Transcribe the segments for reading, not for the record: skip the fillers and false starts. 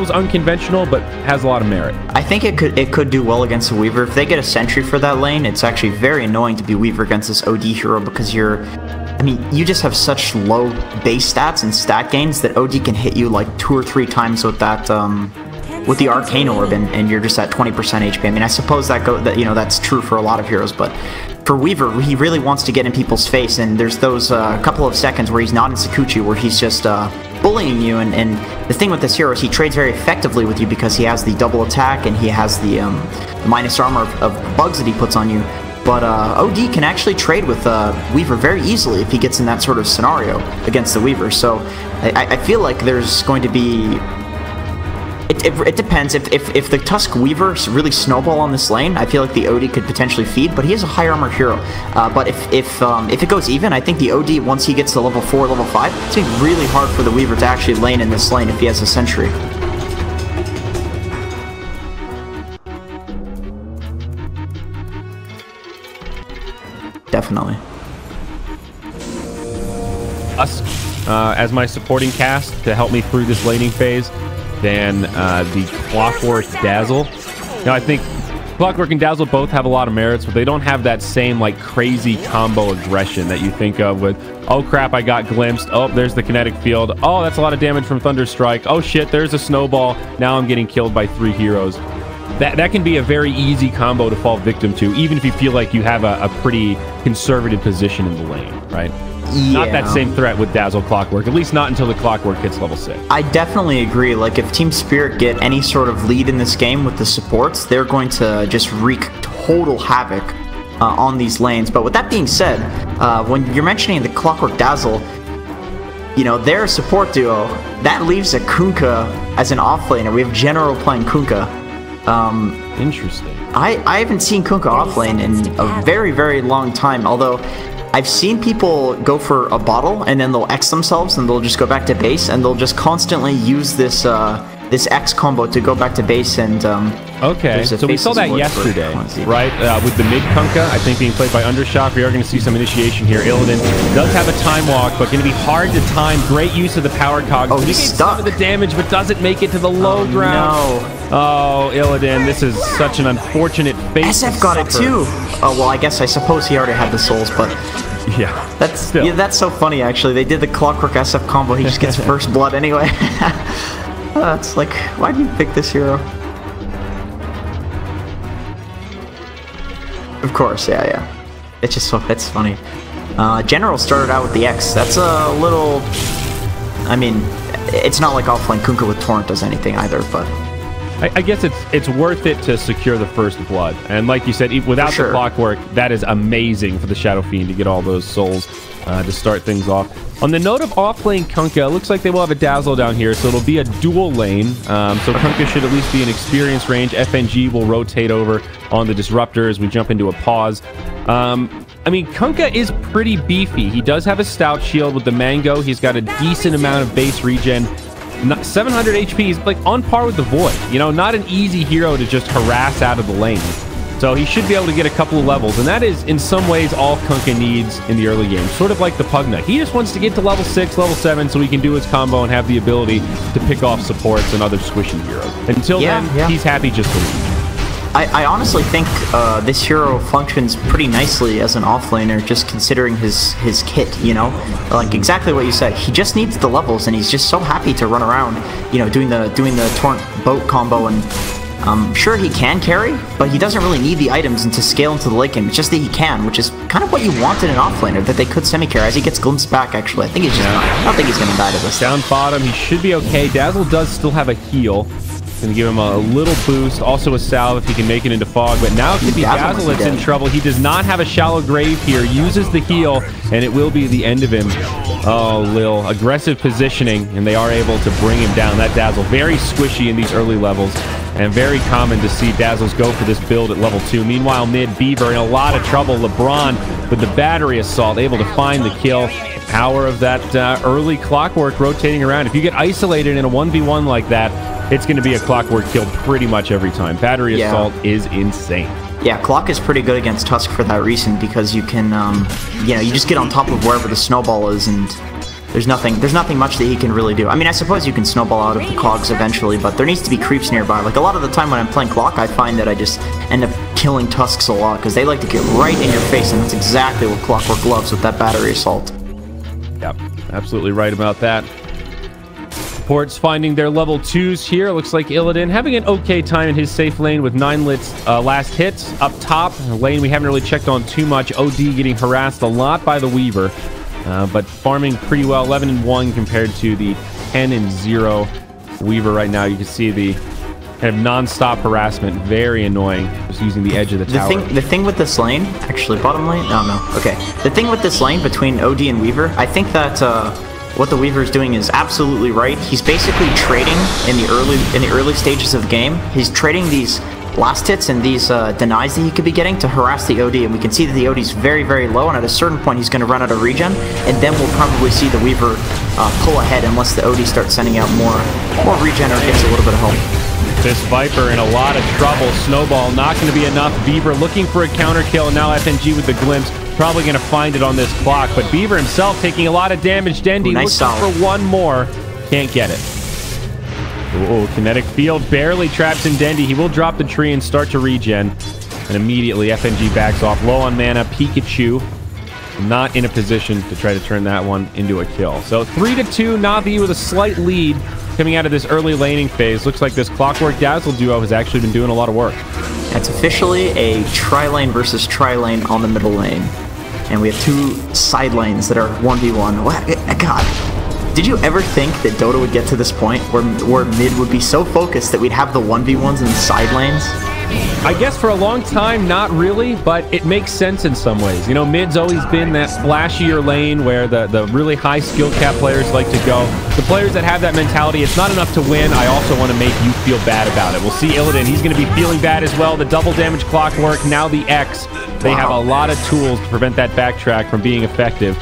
feels unconventional, but has a lot of merit. I think it could do well against a Weaver. If they get a sentry for that lane, it's actually very annoying to be Weaver against this OD hero because I mean, you just have such low base stats and stat gains that OD can hit you like 2 or 3 times with that, with the Arcane Orb, and you're just at 20% HP. I mean, I suppose that's true for a lot of heroes, but for Weaver, he really wants to get in people's face, and there's those couple of seconds where he's not in Sakuchi, where he's just bullying you, and the thing with this hero is he trades very effectively with you because he has the double attack and he has the minus armor of bugs that he puts on you. But OD can actually trade with Weaver very easily if he gets in that sort of scenario against the Weaver. So I feel like there's going to be... It depends. If the Tusk Weavers really snowball on this lane, I feel like the OD could potentially feed, but he is a high armor hero. But if it goes even, I think the OD, once he gets to level 4, level 5, it's going to be really hard for the Weaver to actually lane in this lane if he has a sentry. Definitely. Tusk as my supporting cast to help me through this laning phase than the Clockwork Dazzle. Now, I think Clockwork and Dazzle both have a lot of merits, but they don't have that same like crazy combo aggression that you think of with, oh crap, I got glimpsed. Oh, there's the kinetic field. Oh, that's a lot of damage from Thunder Strike. Oh shit, there's a snowball. Now I'm getting killed by 3 heroes. That can be a very easy combo to fall victim to, even if you feel like you have a pretty conservative position in the lane, right? Yeah. Not that same threat with Dazzle Clockwork, at least not until the Clockwork hits level 6. I definitely agree. Like, if Team Spirit get any sort of lead in this game with the supports, they're going to just wreak total havoc on these lanes. But with that being said, when you're mentioning the Clockwork Dazzle, you know, their support duo, that leaves a Kunkka as an offlaner. We have General playing Kunkka. Interesting. I haven't seen Kunkka offlane in a very, very long time, although I've seen people go for a bottle and then they'll X themselves and they'll just go back to base and they'll just constantly use this this X combo to go back to base and okay, so we saw that yesterday, right? With the mid Kunkka, I think being played by Undershock, we are going to see some initiation here. Illidan does have a time walk, but going to be hard to time. Great use of the power cog. Oh, he's stuck. Some of the damage, but doesn't make it to the low ground. No. Oh, Illidan, this is such an unfortunate fate. SF got it too. Oh well, I suppose he already had the souls, but yeah, that's so funny. Actually, they did the Clockwork SF combo. He just gets first blood anyway. It's like, why did you pick this hero? Of course, yeah. It's just it's funny. General started out with the X. That's a little... I mean, it's not like offline Kunkka with Torrent does anything either, but... I guess it's worth it to secure the first blood. And like you said, without the Clockwork, that is amazing for the Shadow Fiend to get all those souls to start things off. On the note of off-lane Kunkka, it looks like they will have a Dazzle down here, so it'll be a dual lane. So Kunkka should at least be in experience range. FNG will rotate over on the Disruptor as we jump into a pause. I mean, Kunkka is pretty beefy. He does have a stout shield with the Mango. He's got a decent amount of base regen. 700 HP is like on par with the Void. You know, not an easy hero to just harass out of the lane. So he should be able to get a couple of levels, and that is in some ways all Kunkka needs in the early game. Sort of like the Pugna. He just wants to get to level 6, level 7 so he can do his combo and have the ability to pick off supports and other squishy heroes. Until then, he's happy just to leave. I honestly think this hero functions pretty nicely as an offlaner, just considering his kit, you know? Like, exactly what you said. He just needs the levels, and he's just so happy to run around, you know, doing the Torrent boat combo, and sure, he can carry, but he doesn't really need the items and to scale into the late game. It's just that he can, which is kind of what you want in an offlaner, that they could semi-carry as he gets glimpsed back, actually. I think he's just I don't think he's going to die to this. Down bottom, he should be okay. Dazzle does still have a heal. Going to give him a little boost. Also a salve if he can make it into fog. But now it could be Dazzle that's in trouble. He does not have a shallow grave here. Uses the heal, and it will be the end of him. Oh, Lil. Aggressive positioning, and they are able to bring him down. That Dazzle, very squishy in these early levels, and very common to see Dazzles go for this build at level 2. Meanwhile, mid, Beaver in a lot of trouble. LeBron with the battery assault, able to find the kill. Power of that early Clockwork rotating around. If you get isolated in a 1v1 like that, it's going to be a Clockwork kill pretty much every time. Battery assault is insane. Yeah, Clock is pretty good against Tusk for that reason, because you can, you know, you just get on top of wherever the snowball is, and there's nothing much that he can really do. I mean, I suppose you can snowball out of the cogs eventually, but there needs to be creeps nearby. Like, a lot of the time when I'm playing Clock, I find that I just end up killing Tusks a lot, because they like to get right in your face, and that's exactly what Clockwork loves with that battery assault. Yep, absolutely right about that. Ports finding their level 2s here. Looks like Illidan having an okay time in his safe lane with 9 Lit's last hits. Up top, a lane we haven't really checked on too much. OD getting harassed a lot by the Weaver, but farming pretty well. 11-1 compared to the 10-0 Weaver right now. You can see the kind of non-stop harassment. Very annoying. Just using the edge of the tower. The thing with this lane, actually, bottom lane? No. Okay. The thing with this lane between OD and Weaver, I think that what the Weaver is doing is absolutely right. He's basically trading in the early stages of the game. He's trading these last hits and these denies that he could be getting to harass the OD, and we can see that the OD is very, very low, and at a certain point he's going to run out of regen, and then we'll probably see the Weaver pull ahead unless the OD starts sending out more regen or gets a little bit of help. This Viper in a lot of trouble. Snowball not going to be enough. Beaver looking for a counter kill, and now FNG with the glimpse. Probably going to find it on this clock, but Beaver himself taking a lot of damage. Dendi looking for one more. Can't get it. Oh, kinetic field barely traps in Dendi. He will drop the tree and start to regen. And immediately FNG backs off. Low on mana. Pikachu not in a position to try to turn that one into a kill. So 3-2, Na'Vi with a slight lead coming out of this early laning phase. Looks like this Clockwork Dazzle duo has actually been doing a lot of work. It's officially a tri-lane versus tri-lane on the middle lane. And we have 2 side lanes that are 1v1. What? God. Did you ever think that Dota would get to this point where mid would be so focused that we'd have the 1v1s in the side lanes? I guess for a long time, not really, but it makes sense in some ways. You know, mid's always been that splashier lane where the really high skill cap players like to go. The players that have that mentality, it's not enough to win, I also want to make you feel bad about it. We'll see Illidan, he's going to be feeling bad as well. The double damage Clockwork, now the X. They have a lot of tools to prevent that backtrack from being effective.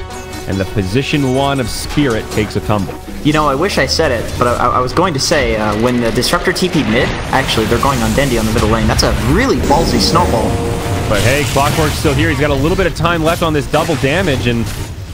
And the position 1 of Spirit takes a tumble. You know, I wish I said it, but I was going to say, when the Disruptor TP mid, actually, they're going on Dendi on the middle lane. That's a really ballsy snowball. But hey, Clockwork's still here. He's got a little bit of time left on this double damage, and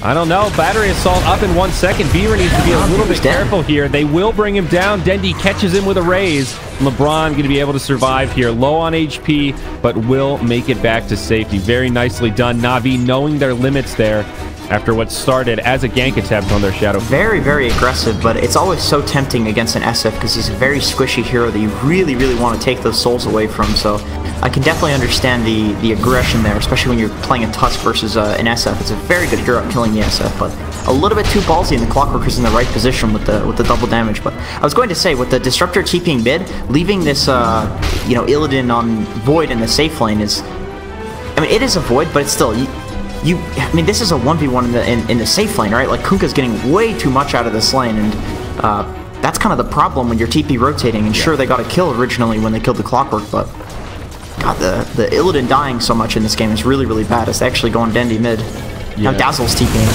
I don't know. Battery Assault up in 1 second. Beaver needs to be a little bit careful here. They will bring him down. Dendi catches him with a raise. LeBron going to be able to survive here. Low on HP, but will make it back to safety. Very nicely done. Na'Vi knowing their limits there after what started as a gank attempt on their Shadow. Very, very aggressive, but it's always so tempting against an SF because he's a very squishy hero that you really, really want to take those souls away from. So I can definitely understand the aggression there, especially when you're playing a Tusk versus an SF. It's a very good hero at killing the SF, but a little bit too ballsy, and the Clockwork is in the right position with the double damage. But I was going to say, with the Disruptor TPing mid, leaving this Illidan on Void in the safe lane is, I mean, it is a Void, but it's still I mean, this is a 1v1 in the safe lane, right? Like, Kunkka's getting way too much out of this lane, and that's kind of the problem when you're TP rotating. And sure, they got a kill originally when they killed the Clockwork, but God, the Illidan dying so much in this game is really, really bad. It's actually going Dendi mid. Yeah. Now Dazzle's TPing.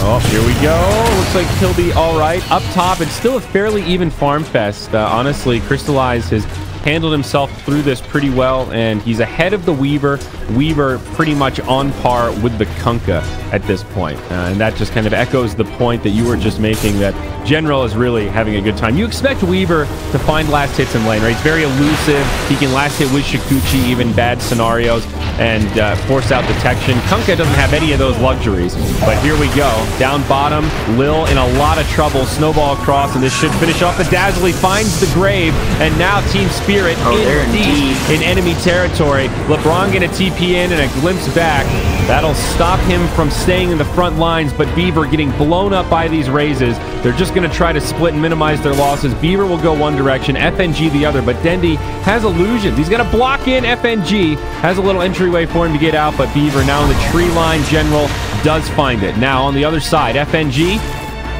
Oh, here we go. Looks like Kilby all right. Up top, it's still a fairly even farm fest. Honestly, Crystallize has handled himself through this pretty well, and he's ahead of the Weaver. Weaver pretty much on par with the Kunkka at this point. And that just kind of echoes the point that you were just making, that General is really having a good time. You expect Weaver to find last hits in lane, right? He's very elusive. He can last hit with Shikuchi, even bad scenarios, and force out detection. Kunkka doesn't have any of those luxuries. But here we go. Down bottom, Lil in a lot of trouble. Snowball across, and this should finish off the Dazzle. He finds the grave, and now Team Spirit in deep in enemy territory. LeBron gonna TP in and a glimpse back. That'll stop him from staying in the front lines, but Beaver getting blown up by these raises. They're just going to try to split and minimize their losses. Beaver will go one direction, FNG the other, but Dendi has illusions. He's going to block in FNG, has a little entryway for him to get out, but Beaver now in the tree line. General does find it. Now on the other side, FNG,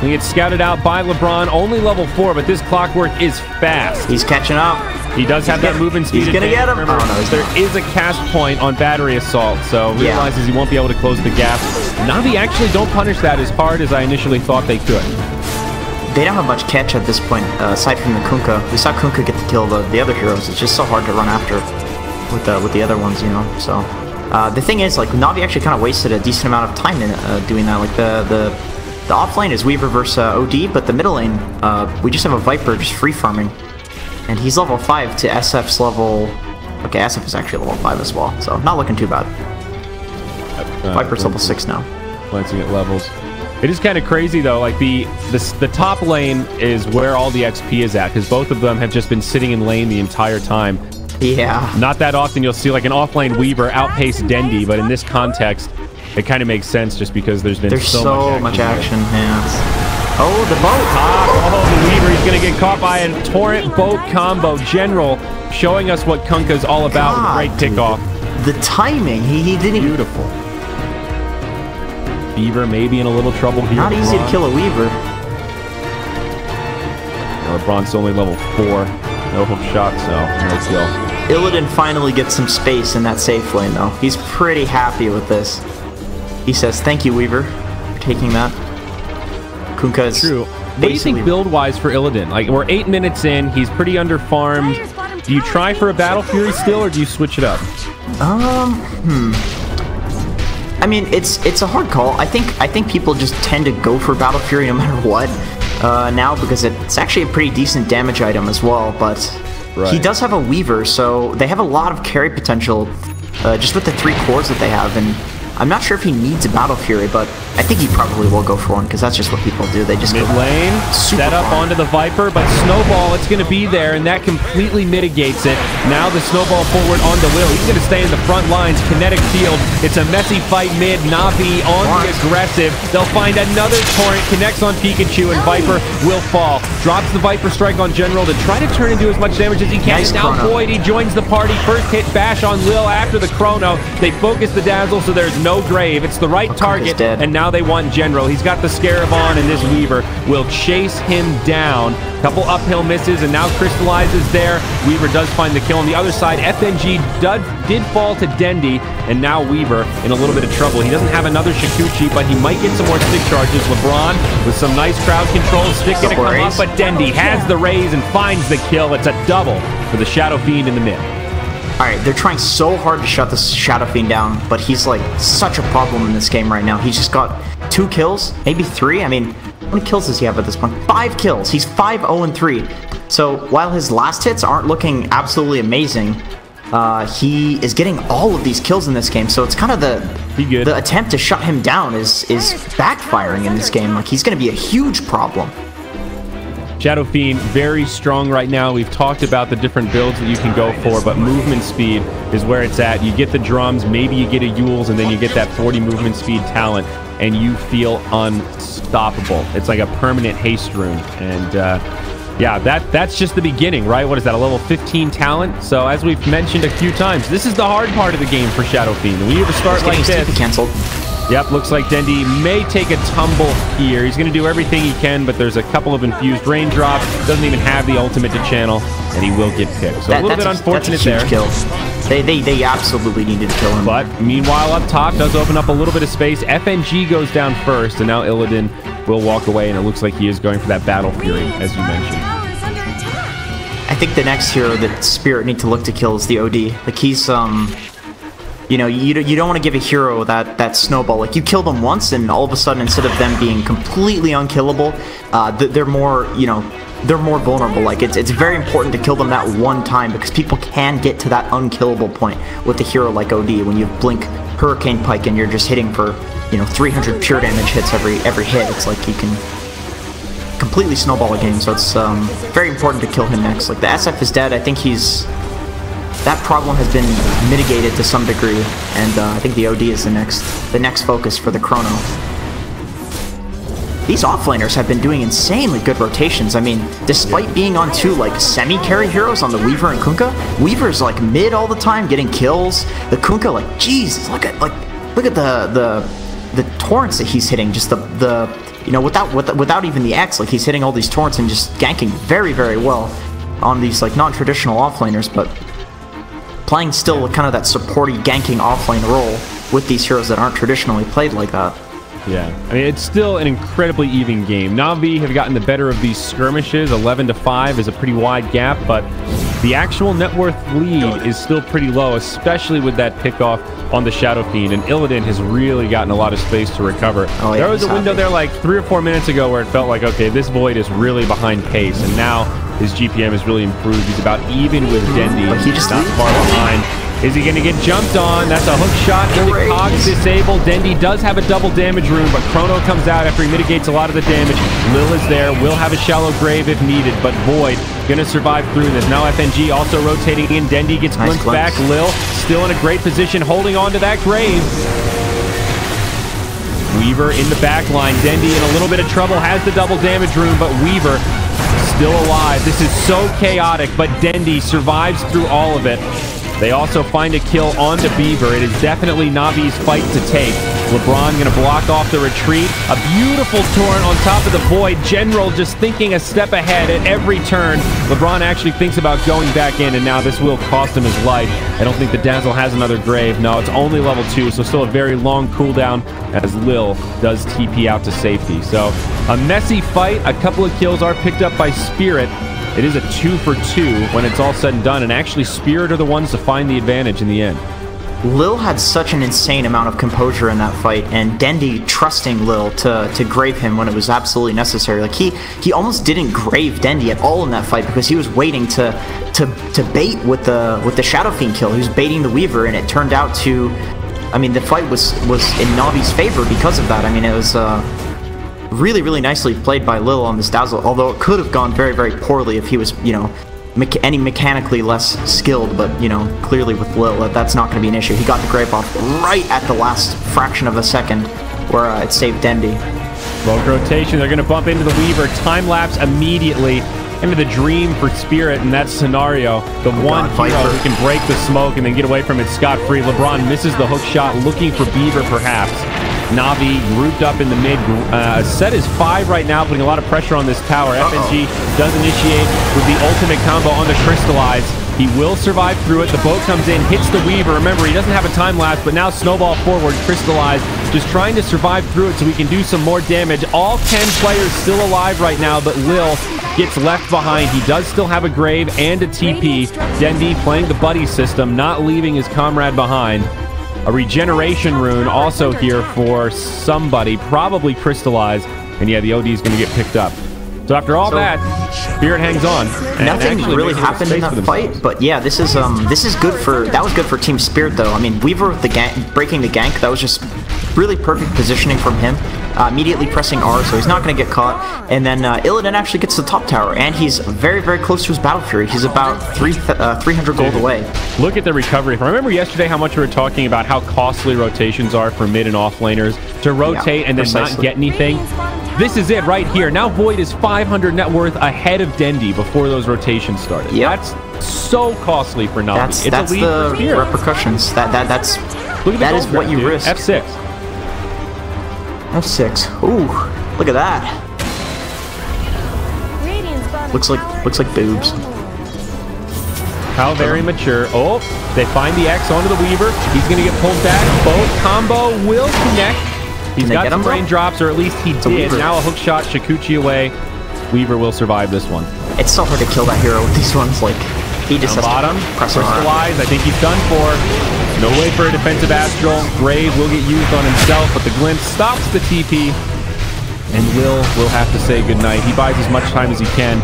he gets scouted out by LeBron, only level 4, but this Clockwork is fast. He's catching up. He does have that movement speed. He's going to get him. Remember, there is a cast point on Battery Assault, so realizes he won't be able to close the gap. Na'Vi actually don't punish that as hard as I initially thought they could. They don't have much catch at this point, aside from the Kunkka. We saw Kunkka get to kill the other heroes. It's just so hard to run after with the other ones, you know. So the thing is, like, Na'Vi actually kind of wasted a decent amount of time in doing that. Like the The off lane is Weaver versus OD, but the middle lane, we just have a Viper just free farming. And he's level 5 to SF's level... Okay, SF is actually level 5 as well, so not looking too bad. Viper's level 6 now. Glancing at levels. It is kind of crazy, though. Like, the top lane is where all the XP is at, because both of them have just been sitting in lane the entire time. Yeah. Not that often you'll see, like, an off-lane Weaver outpace Dendi, but in this context, it kind of makes sense just because there's been so much action. Yeah. Oh, the boat! Oh, the Weaver, he's going to get caught by a Torrent boat combo. General showing us what Kunkka's all about with a great kickoff. The timing, he didn't... Beautiful. Beaver may be in a little trouble here. Not easy to kill a Weaver. LeBron's only level 4. No hook shot, so no kill. Illidan finally gets some space in that safe lane, though. He's pretty happy with this. He says, thank you, Weaver, for taking that. Kunkka's true. What do you think build-wise for Illidan? Like, we're 8 minutes in. He's pretty under-farmed. Do you try for a Battle Fury still, or do you switch it up? I mean, it's a hard call. I think people just tend to go for Battle Fury no matter what now, because it's actually a pretty decent damage item as well. But he does have a Weaver, so they have a lot of carry potential just with the 3 cores that they have. And I'm not sure if he needs a Battle Fury, but I think he probably will go for one, because that's just what people do. They just mid lane, set up onto the Viper, but Snowball, it's going to be there, and that completely mitigates it. Now the Snowball forward onto Will. He's going to stay in the front lines. Kinetic field. It's a messy fight mid. Navi on the aggressive. They'll find another Torrent. Connects on Pikachu, and Viper will fall. Drops the Viper strike on General to try to turn and do as much damage as he can. Nice now Boyd, he joins the party. First hit bash on Will after the Chrono. They focus the Dazzle, so there's no grave. It's the right target, and now they want General. He's got the Scarab on, and this Weaver will chase him down. Couple uphill misses, and now crystallizes there. Weaver does find the kill on the other side. FNG did fall to Dendi, and now Weaver in a little bit of trouble. He doesn't have another Shikuchi, but he might get some more stick charges. LeBron with some nice crowd control. Stick gonna come up, but Dendi has the raise and finds the kill. It's a double for the Shadow Fiend in the mid. Alright, they're trying so hard to shut this Shadow Fiend down, but he's like such a problem in this game right now. He's just got 2 kills, maybe 3. I mean, how many kills does he have at this point? 5 kills. He's 5-0-3. So while his last hits aren't looking absolutely amazing, he is getting all of these kills in this game. So it's kind of the attempt to shut him down is backfiring in this game. Like, he's going to be a huge problem. Shadow Fiend, very strong right now. We've talked about the different builds that you can go for, but movement speed is where it's at. You get the drums, maybe you get a Yules, and then you get that 40 movement speed talent, and you feel unstoppable. It's like a permanent haste rune. And yeah, that's just the beginning, right? What is that, a level 15 talent? So as we've mentioned a few times, this is the hard part of the game for Shadow Fiend. When you have to start like this... Canceled. Yep, looks like Dendi may take a tumble here. He's going to do everything he can, but there's a couple of infused raindrops. Doesn't even have the ultimate to channel, and he will get picked. So a little bit unfortunate there. Kill. They absolutely needed to kill him. But meanwhile, up top does open up a little bit of space. FNG goes down first, and now Illidan will walk away, and it looks like he is going for that Battle Fury, as you mentioned. I think the next hero that Spirit need to look to kill is the OD. Like, he's you know, you don't want to give a hero that snowball. Like, you kill them once, and all of a sudden, instead of them being completely unkillable, they're more, you know, they're more vulnerable. Like, it's very important to kill them that one time, because people can get to that unkillable point with a hero like OD. When you blink Hurricane Pike and you're just hitting for, you know, 300 pure damage hits every hit, it's like you can completely snowball a game. So it's very important to kill him next. Like, the SF is dead. I think that problem has been mitigated to some degree, and I think the OD is the next focus for the Chrono. These offlaners have been doing insanely good rotations. I mean, despite being on 2 like semi-carry heroes on the Weaver and Kunkka, Weaver's like mid all the time, getting kills. The Kunkka, like, Jesus, look at the torrents that he's hitting. Just the you know, without even the X, like, he's hitting all these torrents and just ganking very, very well on these like non-traditional offlaners, but playing still kind of that supporty, ganking offlane role with these heroes that aren't traditionally played like that. Yeah, I mean, it's still an incredibly even game. Na'Vi have gotten the better of these skirmishes. 11-5 is a pretty wide gap, but the actual net worth lead is still pretty low, especially with that pickoff on the Shadow Fiend. And Illidan has really gotten a lot of space to recover. Oh, yeah, there was a window there like 3 or 4 minutes ago where it felt like, okay, this Void is really behind pace. And now his GPM has really improved. He's about even with Dendi. But he just not far behind. Is he going to get jumped on? That's a hook shot into Cogs disabled. Dendi does have a double damage rune, but Chrono comes out after he mitigates a lot of the damage. Lil is there, will have a shallow grave if needed, but Void going to survive through this. Now FNG also rotating in. Dendi gets glimpsed back. Lil still in a great position, holding on to that grave. Weaver in the back line. Dendi in a little bit of trouble, has the double damage rune, but Weaver still alive. This is so chaotic, but Dendi survives through all of it. They also find a kill onto Beaver. It is definitely Navi's fight to take. LeBron going to block off the retreat. A beautiful torrent on top of the Void. General just thinking a step ahead at every turn. LeBron actually thinks about going back in, and now this will cost him his life. I don't think the Dazzle has another grave. No, it's only level 2, so still a very long cooldown as Lil does TP out to safety. So a messy fight. A couple of kills are picked up by Spirit. It is a 2 for 2 when it's all said and done, and actually Spirit are the ones to find the advantage in the end. Lil had such an insane amount of composure in that fight, and Dendi trusting Lil to grave him when it was absolutely necessary. Like he almost didn't grave Dendi at all in that fight because he was waiting to bait with the Shadow Fiend kill. He was baiting the Weaver, and it turned out to, I mean, the fight was in Navi's favor because of that. I mean, it was really, really nicely played by Lil on this Dazzle, although it could have gone very, very poorly if he was, you know, any mechanically less skilled, but, you know, clearly with Lil, that's not going to be an issue. He got the grave off right at the last fraction of a second where it saved Dendi. Rogue rotation, they're going to bump into the Weaver, time-lapse immediately into the Dream for Spirit in that scenario. The one hero who can break the smoke and then get away from it scot-free. LeBron misses the hook shot, looking for Beaver perhaps. Na'Vi grouped up in the mid. Set is 5 right now, putting a lot of pressure on this tower. FNG does initiate with the ultimate combo on the Crystallize. He will survive through it. The boat comes in, hits the Weaver. Remember, he doesn't have a time lapse, but now Snowball forward, Crystallize, just trying to survive through it so we can do some more damage. All 10 players still alive right now, but Lil gets left behind. He does still have a grave and a TP. Dendi playing the buddy system, not leaving his comrade behind. A regeneration rune also here for somebody, probably Crystallize. And yeah, the OD is going to get picked up. So after all that, Spirit hangs on. Nothing really happened in that fight, but yeah, this is good for, that was good for Team Spirit though. I mean, Weaver with the gank, breaking the gank, that was just really perfect positioning from him. Immediately pressing R, so he's not going to get caught. And then Illidan actually gets the top tower, and he's very, very close to his Battle Fury. He's about 300 gold away. Look at the recovery. Remember yesterday how much we were talking about how costly rotations are for mid and off laners to rotate and then not get anything? This is it right here. Now Void is 500 net worth ahead of Dendi before those rotations started. Yep. That's so costly for Na'Vi. That's the repercussions. That's that is what you risk. F6. F6. Ooh, look at that. Looks like boobs. How very mature. Oh, they find the X onto the Weaver. He's going to get pulled back. Both combo will connect. He's got some raindrops, or at least he did. Now a hook shot, Shikuchi away. Weaver will survive this one. It's so hard to kill that hero with these ones. Like, he just has bottom, Crystallize. I think he's done for. No way for a defensive Astral. Grave will get used on himself, but the glimpse stops the TP. And Lil will have to say goodnight. He buys as much time as he can,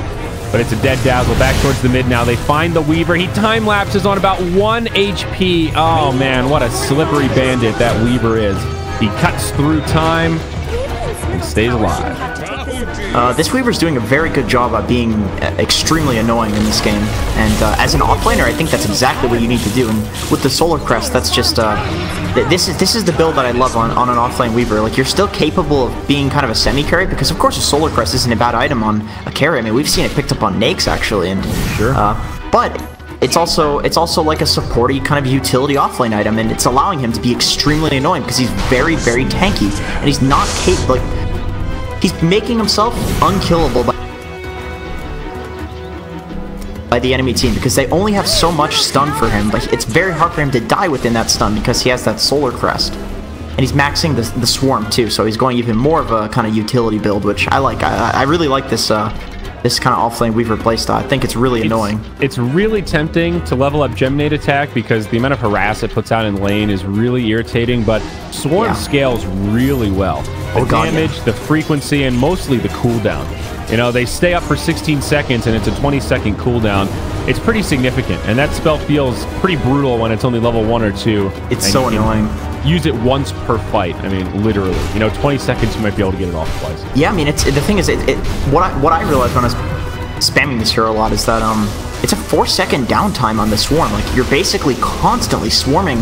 but it's a dead Dazzle. Back towards the mid now. They find the Weaver. He time-lapses on about 1 HP. Oh, man, what a slippery bandit that Weaver is. He cuts through time and stays alive. This Weaver's doing a very good job at being extremely annoying in this game. And as an offlaner, I think that's exactly what you need to do. And with the Solar Crest, that's just... this is the build that I love on an offlane Weaver. Like, you're still capable of being kind of a semi-carry, because of course a Solar Crest isn't a bad item on a carry. I mean, we've seen it picked up on Nakes, actually. And, sure. But... It's also like a supporty kind of utility offlane item, and it's allowing him to be extremely annoying because he's very, very tanky, and he's not capable. Like, he's making himself unkillable by the enemy team because they only have so much stun for him. But it's very hard for him to die within that stun because he has that Solar Crest. and he's maxing the swarm too, so he's going even more of a kind of utility build, which I like. I really like this this kind of offlane Weaver playstyle. I think it's really annoying. It's really tempting to level up Geminate attack because the amount of harass it puts out in lane is really irritating, but Swarm scales really well. The damage, the frequency, and mostly the cooldown. You know, they stay up for 16 seconds and it's a 20-second cooldown. It's pretty significant, and that spell feels pretty brutal when it's only level 1 or 2. It's so annoying. Use it once per fight. I mean, literally. You know, 20 seconds you might be able to get it off twice. Yeah, I mean, the thing is, what I realized when I was spamming this hero a lot is that it's a 4-second downtime on the swarm. Like, you're basically constantly swarming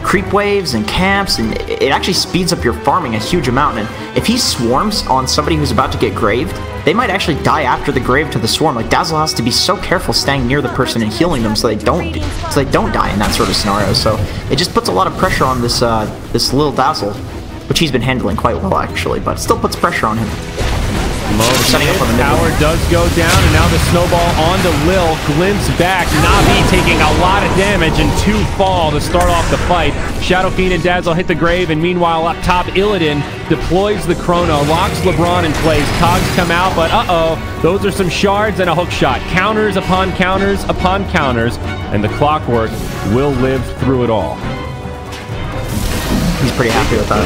creep waves and camps, and it actually speeds up your farming a huge amount. And if he swarms on somebody who's about to get graved, they might actually die after the grave to the swarm. Like, Dazzle has to be so careful staying near the person and healing them so they don't die in that sort of scenario. So it just puts a lot of pressure on this this little Dazzle, which he's been handling quite well actually, but it still puts pressure on him. Setting up on the tower does go down, and now the snowball onto Lil. Glimpse back. Na'Vi taking a lot of damage and 2 fall to start off the fight. Shadow Fiend and Dazzle hit the grave, and meanwhile up top, Illidan deploys the Chrono, locks LeBron in place. Cogs come out, but those are some shards and a hook shot. Counters upon counters upon counters, and the Clockwork will live through it all. He's pretty happy with that.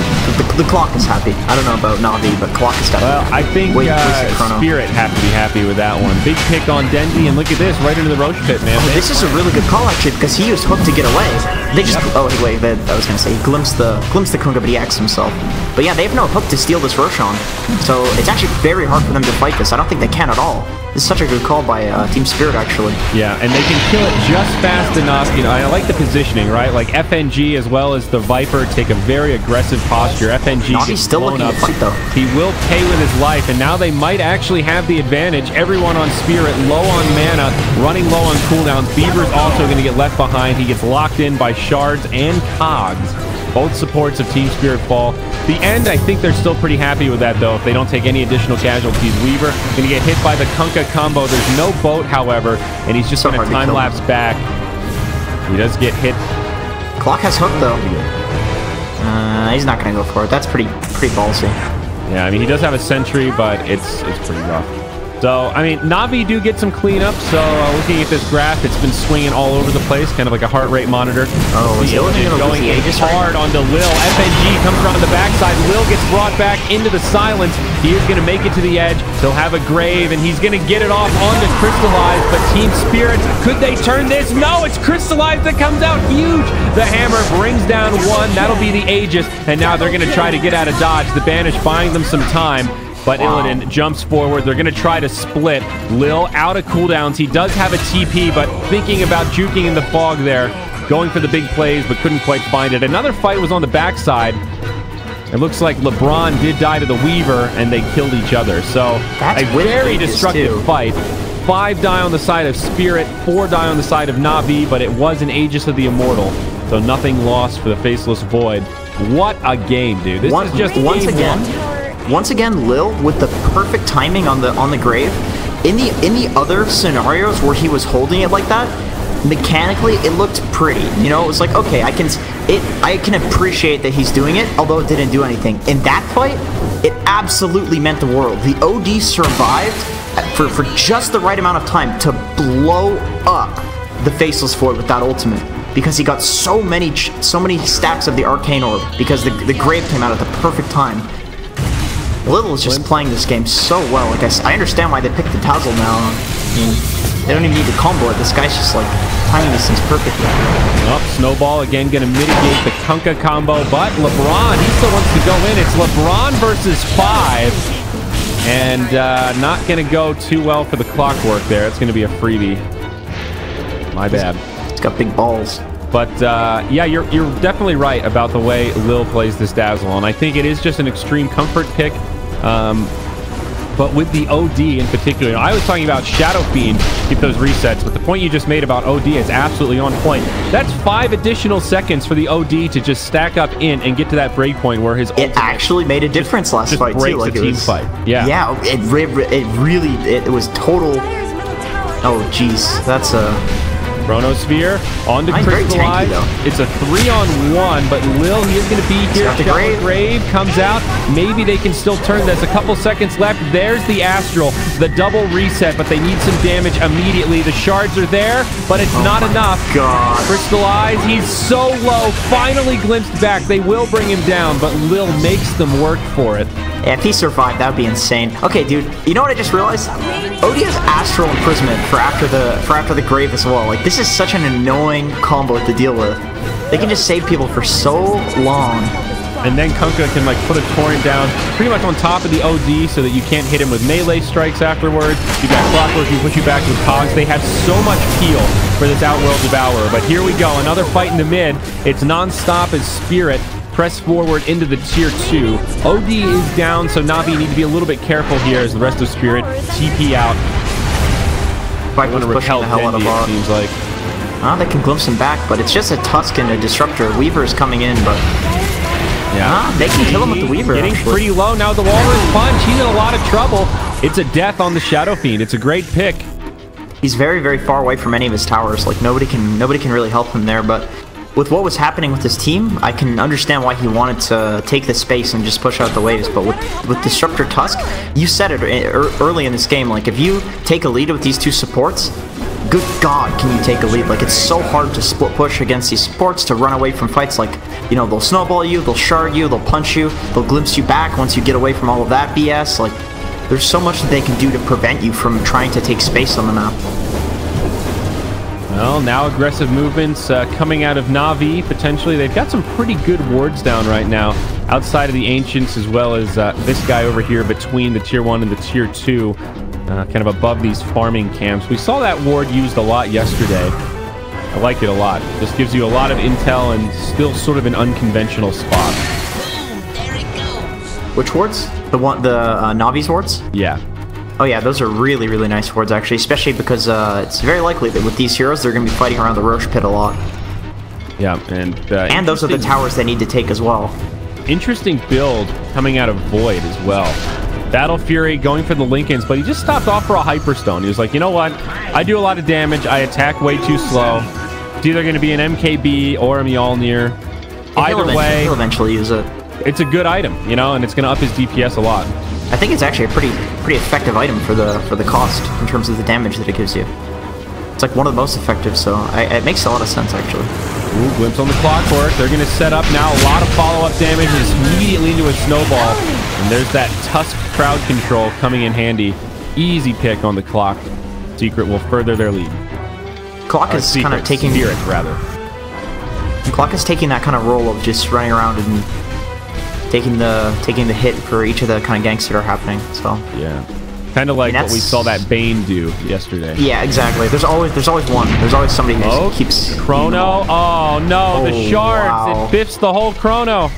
The Clock is happy. I don't know about Na'Vi, but Clock is happy. Well, I think Spirit have to be happy with that one. Big pick on Dendy, and look at this, right into the Roach Pit, man. Oh, this is a really good call, actually, because he used Hook to get away. They just... Oh, wait, I was going to say, he glimpsed the Kunga, but he X'd himself. But yeah, they have no Hook to steal this Roshan, so it's actually very hard for them to fight this. I don't think they can at all. This is such a good call by Team Spirit, actually. Yeah, and they can kill it just fast enough. You know, I like the positioning, right? Like, FNG as well as the Viper take a very aggressive posture. FNG gets still looking up. to fight, though. He will pay with his life, and now they might actually have the advantage. Everyone on Spirit, low on mana, running low on cooldowns. Beaver's also going to get left behind. He gets locked in by Shards and Cogs. Both supports of Team Spirit fall. The end, I think they're still pretty happy with that, though, if they don't take any additional casualties. Weaver going to get hit by the Kunkka combo. There's no boat, however, and he's just going to time-lapse back. He does get hit. Clock has Hook, though. He's not going to go for it. That's pretty ballsy. Yeah, I mean, he does have a Sentry, but it's pretty rough. So, I mean, Na'Vi do get some cleanup. So, looking at this graph, it's been swinging all over the place, kind of like a heart rate monitor. Oh, is Illidan going hard onto Lil. FNG comes around the backside. Lil gets brought back into the silence. He is going to make it to the edge. He'll have a grave, and he's going to get it off onto Crystallize. But Team Spirit, could they turn this? No, it's Crystallize that comes out huge. The hammer brings down 1. That'll be the Aegis, and now they're going to try to get out of dodge. The Banish buying them some time. But Illidan jumps forward. They're going to try to split. Lil out of cooldowns. He does have a TP, but thinking about juking in the fog there. Going for the big plays, but couldn't quite find it. Another fight was on the backside. It looks like LeBron did die to the Weaver, and they killed each other. So a very destructive fight. 5 die on the side of Spirit, 4 die on the side of Na'Vi, but it was an Aegis of the Immortal. So nothing lost for the Faceless Void. What a game, dude. This is just Once again, Lil with the perfect timing on the grave. In the other scenarios where he was holding it like that, mechanically it looked pretty. You know, it was like, okay, I can appreciate that he's doing it, although it didn't do anything. In that fight, it absolutely meant the world. The OD survived for just the right amount of time to blow up the Faceless Void with that ultimate, because he got so many stacks of the Arcane Orb, because the grave came out at the perfect time. Lil is just playing this game so well. Like, I understand why they picked the Dazzle now. I mean, they don't even need to combo it. This guy's just, like, timing these things perfectly. Well, Snowball, again, going to mitigate the Kunkka combo, but LeBron, he still wants to go in. It's LeBron versus 5, and not going to go too well for the Clockwork there. It's going to be a freebie. My bad. He's got big balls. But, yeah, you're definitely right about the way Lil plays this Dazzle, and I think it is just an extreme comfort pick. But with the OD in particular, I was talking about Shadow Fiend, keep those resets, but the point you just made about OD is absolutely on point. That's 5 additional seconds for the OD to just stack up in and get to that breakpoint where his It actually made a difference last fight, too. Like a team fight. Yeah. Yeah, it was total... Oh, jeez. That's a... Chronosphere onto Crystallize. It's a 3-on-1, but Lil, he is going to be here. Grave comes out. Maybe they can still turn. There's a couple seconds left. There's the Astral, the double reset, but they need some damage immediately. The shards are there, but it's not enough. God. Crystallize, he's so low. Finally glimpsed back. They will bring him down, but Lil makes them work for it. Yeah, if he survived, that would be insane. Okay, dude, you know what I just realized? OD has Astral Imprisonment for after the Grave as well. Like, this is such an annoying combo to deal with. They can just save people for so long. And then Kunkka can like put a torrent down pretty much on top of the OD so that you can't hit him with melee strikes afterwards. You got Clockwork, you push you back with Cogs. They have so much peel for this Outworld Devourer. But here we go, another fight in the mid. It's non-stop as Spirit press forward into the tier 2. OD is down, so Navi need to be a little bit careful here as the rest of Spirit TP out. Viper's pushing the hell out of bot. Seems like. They can glimpse him back, but it's just a Tusk and a Disruptor. Weaver's coming in, but yeah, they can kill him with the Weaver. Getting pretty low now. The Walrus Punch. He's in a lot of trouble. It's a death on the Shadow Fiend. It's a great pick. He's very, very far away from any of his towers. Like nobody can really help him there, but with what was happening with his team, I can understand why he wanted to take the space and just push out the waves. But with Disruptor Tusk, you said it early in this game, like if you take a lead with these two supports, good God, can you take a lead? Like it's so hard to split push against these supports, to run away from fights. Like, you know, they'll snowball you, they'll shard you, they'll punch you, they'll glimpse you back once you get away from all of that BS. Like, there's so much that they can do to prevent you from trying to take space on the map. Well, now aggressive movements coming out of Navi, potentially. They've got some pretty good wards down right now, outside of the Ancients, as well as this guy over here between the tier 1 and the tier 2, kind of above these farming camps. We saw that ward used a lot yesterday. I like it a lot. This gives you a lot of intel and still sort of an unconventional spot. Boom, there it goes. Which wards? The Navi's wards? Yeah. Oh yeah, those are really, really nice wards actually, especially because it's very likely that with these heroes, they're going to be fighting around the Roche Pit a lot. Yeah, and those are the towers they need to take as well. Interesting build coming out of Void as well. Battle Fury going for the Lincolns, but he just stopped off for a Hyperstone. He was like, you know what? I do a lot of damage. I attack way too slow. It's either going to be an MKB or a Mjolnir. Either way, he'll eventually use it. It's a good item, you know, and it's going to up his DPS a lot. I think it's actually a pretty effective item for the cost in terms of the damage that it gives you. It's like one of the most effective, so it makes a lot of sense actually. Ooh, glimpse on the Clockwork. They're going to set up now. A lot of follow-up damage is immediately into a snowball. And there's that Tusk crowd control coming in handy. Easy pick on the Clock. Secret will further their lead. Clock is kind of taking... Spirit, rather. Clock is taking that kind of role of just running around and taking the hit for each of the kind of ganks that are happening. So yeah, kind of like what we saw that Bane do yesterday. Yeah, exactly. There's always one. There's always somebody who keeps Chrono. Oh no, the shards! Wow. It biffs the whole Chrono.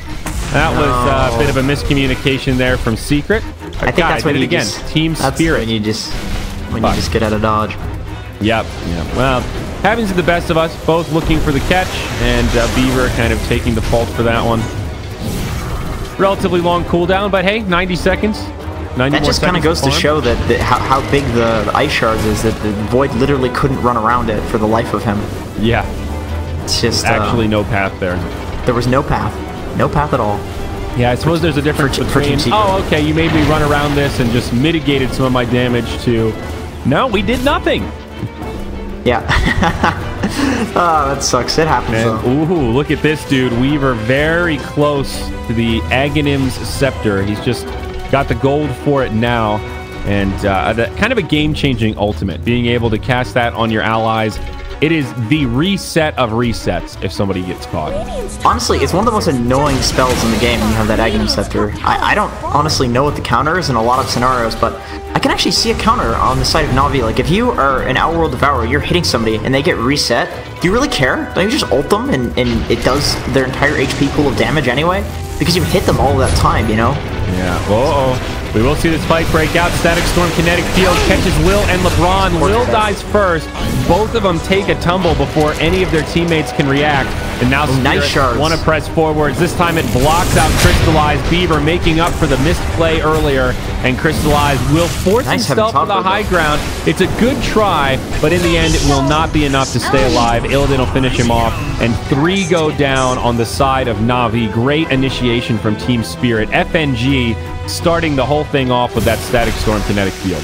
That was a bit of a miscommunication there from Secret. I think that's when you again. Team Spirit. When you just get out of dodge. Yep. Yeah. Well, happens to the best of us. Both looking for the catch, and Beaver kind of taking the fault for that one. Relatively long cooldown, but hey, 90 seconds. 90 that just kind of goes to show that how big the ice shards is, that the Void literally couldn't run around it for the life of him. Yeah. It's just... actually no path there. There was no path. No path at all. Yeah, I suppose there's a difference between, oh, okay, you made me run around this and just mitigated some of my damage to, no, we did nothing. Yeah. Oh, that sucks. It happens, though. Ooh, look at this dude. Weaver very close to the Aghanim's Scepter. He's just got the gold for it now. And kind of a game-changing ultimate. Being able to cast that on your allies. It is the reset of resets if somebody gets caught. Honestly, it's one of the most annoying spells in the game when you have that Aghanim Scepter. I don't honestly know what the counter is in a lot of scenarios, but I can actually see a counter on the side of Navi. Like, if you are an Outworld Devourer, you're hitting somebody, and they get reset, do you really care? Don't you just ult them, and it does their entire HP pool of damage anyway? Because you've hit them all that time, you know? Yeah. Uh-oh. We will see this fight break out. Static Storm Kinetic Field catches Lil and LeBron. Lil dies first. Both of them take a tumble before any of their teammates can react. And now Spirit want to press forwards. This time it blocks out Crystallized. Beaver making up for the missed play earlier. And Crystallized will force himself to the high ground. It's a good try, but in the end it will not be enough to stay alive. Illidan will finish him off. And 3 go down on the side of Na'Vi. Great initiation from Team Spirit. FNG starting the whole thing off with that Static Storm Kinetic Field.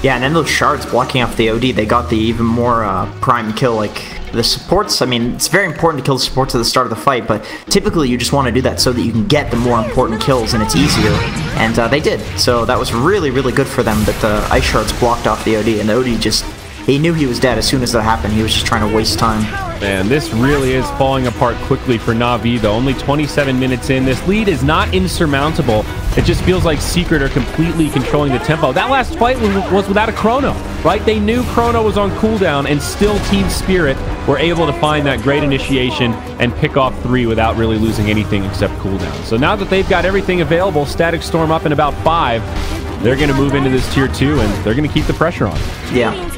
Yeah, and then those shards blocking off the OD, they got the even more prime kill. Like, the supports, I mean, it's very important to kill the supports at the start of the fight, but typically you just want to do that so that you can get the more important kills, and it's easier. And they did. So that was really, really good for them that the ice shards blocked off the OD, and the OD just... he knew he was dead as soon as that happened. He was just trying to waste time. Man, this really is falling apart quickly for Na'Vi, though. Only 27 minutes in. This lead is not insurmountable. It just feels like Secret are completely controlling the tempo. That last fight was without a Chrono, right? They knew Chrono was on cooldown, and still Team Spirit were able to find that great initiation and pick off 3 without really losing anything except cooldown. So now that they've got everything available, Static Storm up in about 5, they're going to move into this tier 2, and they're going to keep the pressure on. Yeah.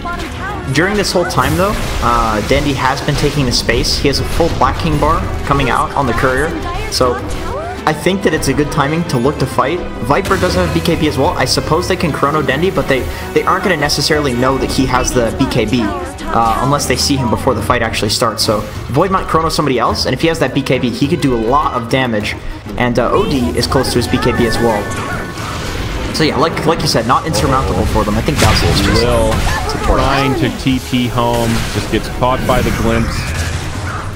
During this whole time, though, Dandy has been taking the space. He has a full Black King bar coming out on the courier. So I think that it's a good timing to look to fight. Viper does have BKB as well. I suppose they can Chrono Dandy, but they aren't going to necessarily know that he has the BKB unless they see him before the fight actually starts. So Void might Chrono somebody else, and if he has that BKB, he could do a lot of damage. And OD is close to his BKB as well. So yeah, like you said, not insurmountable for them. I think Dazzle is just trying to TP home, just gets caught by the glimpse.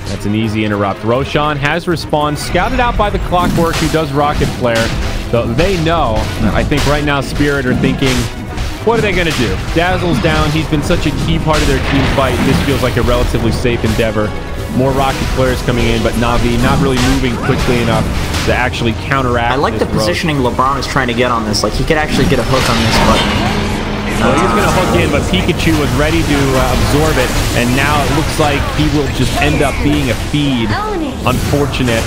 That's an easy interrupt. Roshan has respawned, scouted out by the Clockwork, who does Rocket Flare. So they know. I think right now Spirit are thinking, what are they going to do? Dazzle's down. He's been such a key part of their team fight. This feels like a relatively safe endeavor. More Rocket Flares coming in, but Na'Vi not really moving quickly enough to actually counteract. I like the positioning LeBron is trying to get on this. Like, he could actually get a hook on this button. Well, he's going to hook in, but Pikachu was ready to absorb it, and now it looks like he will just end up being a feed. Unfortunate.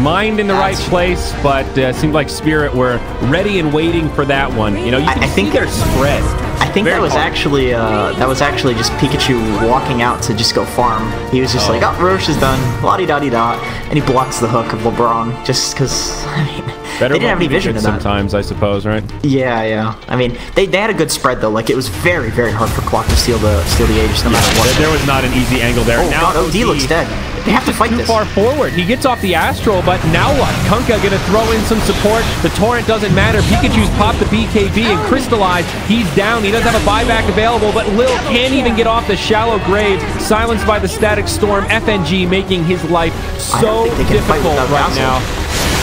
Mind in the right place, but seemed like Spirit were ready and waiting for that one. You know, I think they're spread. I think that was actually just Pikachu walking out to just go farm. He was just like, oh, Roche is done, la-di-da-di-da, and he blocks the hook of LeBron just because, I mean, they didn't have any vision to that. Sometimes, I suppose, right? Yeah. I mean, they had a good spread though. Like, it was very, very hard for Clock to steal the Aegis no matter what. There was not an easy angle there. Oh now God, OD looks dead. They have to fight this. Too far forward. He gets off the Astral, but now what? Kunkka gonna throw in some support. The Torrent doesn't matter. Pikachu's popped the BKB and Crystallized. He's down. He doesn't have a buyback available, but Lil can't even get off the shallow grave. Silenced by the Static Storm. FNG making his life so difficult right now.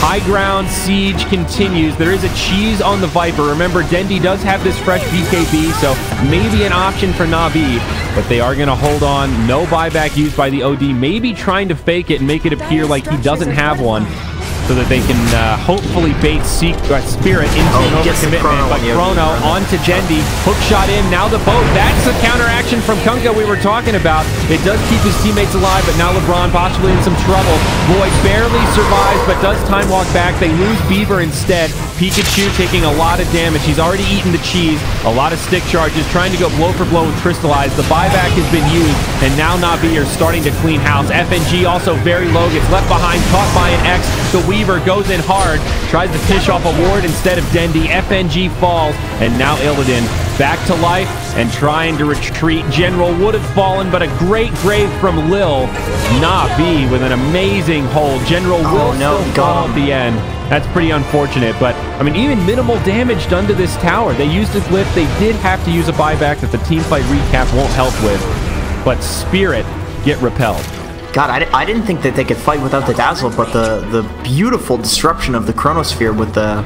High ground siege continues. There is a cheese on the Viper. Remember, Dendi does have this fresh BKB, so maybe an option for Na'Vi, but they are going to hold on. No buyback used by the OD. Maybe trying to fake it and make it appear like he doesn't have one, so that they can hopefully bait Spirit into an overcommitment. But Chrono onto Dendi. Hook shot in. Now the boat. That's the counter action from Kunkka we were talking about. It does keep his teammates alive, but now LeBron possibly in some trouble. Void barely survives, but does time walk back. They lose Beaver instead. Pikachu taking a lot of damage. He's already eaten the cheese. A lot of stick charges. Trying to go blow for blow with Crystallized. The buyback has been used, and now Na'Vi are starting to clean house. FNG also very low. Gets left behind. Caught by an X. The Weaver goes in hard, tries to fish off a ward instead of Dendi. FNG falls, and now Illidan back to life and trying to retreat. General would have fallen, but a great grave from Lil. Na'Vi with an amazing hold. General will still fall at the end. That's pretty unfortunate, but I mean, even minimal damage done to this tower. They used a glyph. They did have to use a buyback that the teamfight recap won't help with, but Spirit get repelled. God, I didn't think that they could fight without the Dazzle, but the beautiful disruption of the Chronosphere with the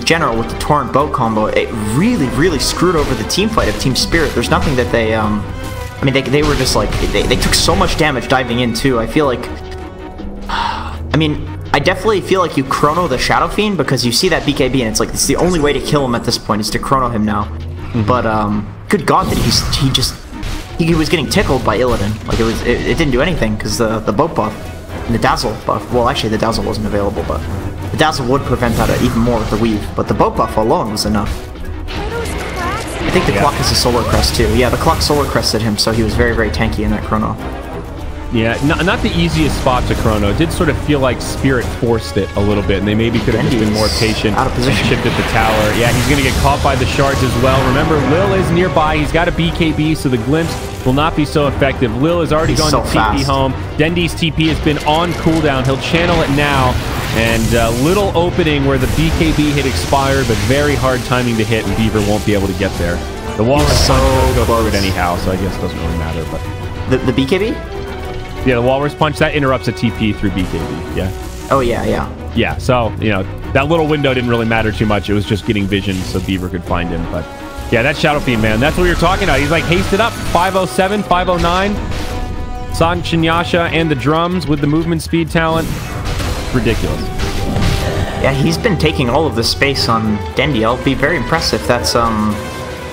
General with the Torrent boat combo, it really screwed over the team fight of Team Spirit. There's nothing that they I mean, they were just like, they took so much damage diving in too. I feel like, I mean, I definitely feel like you Chrono the Shadow Fiend because you see that BKB and it's like, it's the only way to kill him at this point is to Chrono him now. But good God that he was getting tickled by Illidan. Like, it didn't do anything because the boat buff and the Dazzle buff. Well, actually the Dazzle wasn't available, but The Dazzle would prevent that even more with the Weave, but the boat buff alone was enough. I think the clock is a Solar Crest too. Yeah, the clock Solar Crested him, so he was very, very tanky in that Chrono. Yeah, not the easiest spot to Chrono. It did sort of feel like Spirit forced it a little bit, and they maybe could have just been more patient out of position. And shifted the tower. Yeah, he's going to get caught by the shards as well. Remember, Lil is nearby. He's got a BKB, so the glimpse will not be so effective. Lil is already going to TP home. Dendi's TP has been on cooldown. He'll channel it now. And little opening where the BKB hit expired, but very hard timing to hit, and Beaver won't be able to get there. The Walrus Punch does go through it anyhow, so I guess it doesn't really matter. But the BKB? Yeah, the Walrus Punch, that interrupts a TP through BKB, yeah. Oh, yeah. Yeah, so, you know, that little window didn't really matter too much. It was just getting vision so Beaver could find him. But, yeah, that Shadow Fiend, man, that's what you're talking about. He's, like, hasted up, 507, 509. Sanch Yasha and the drums with the movement speed talent. Ridiculous. Yeah, he's been taking all of the space on Dendi. I'll be very impressed if that's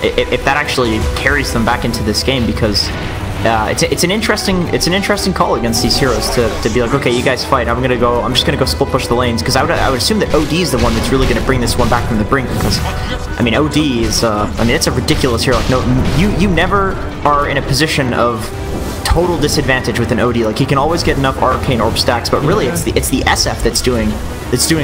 if that actually carries them back into this game, because it's an interesting call against these heroes to be like, okay, you guys fight. I'm just gonna go split push the lanes, because I would assume that OD is the one that's really gonna bring this one back from the brink, because I mean OD is it's a ridiculous hero. Like, no, you never are in a position of total disadvantage with an OD. Like, he can always get enough arcane orb stacks, but really it's the SF that's doing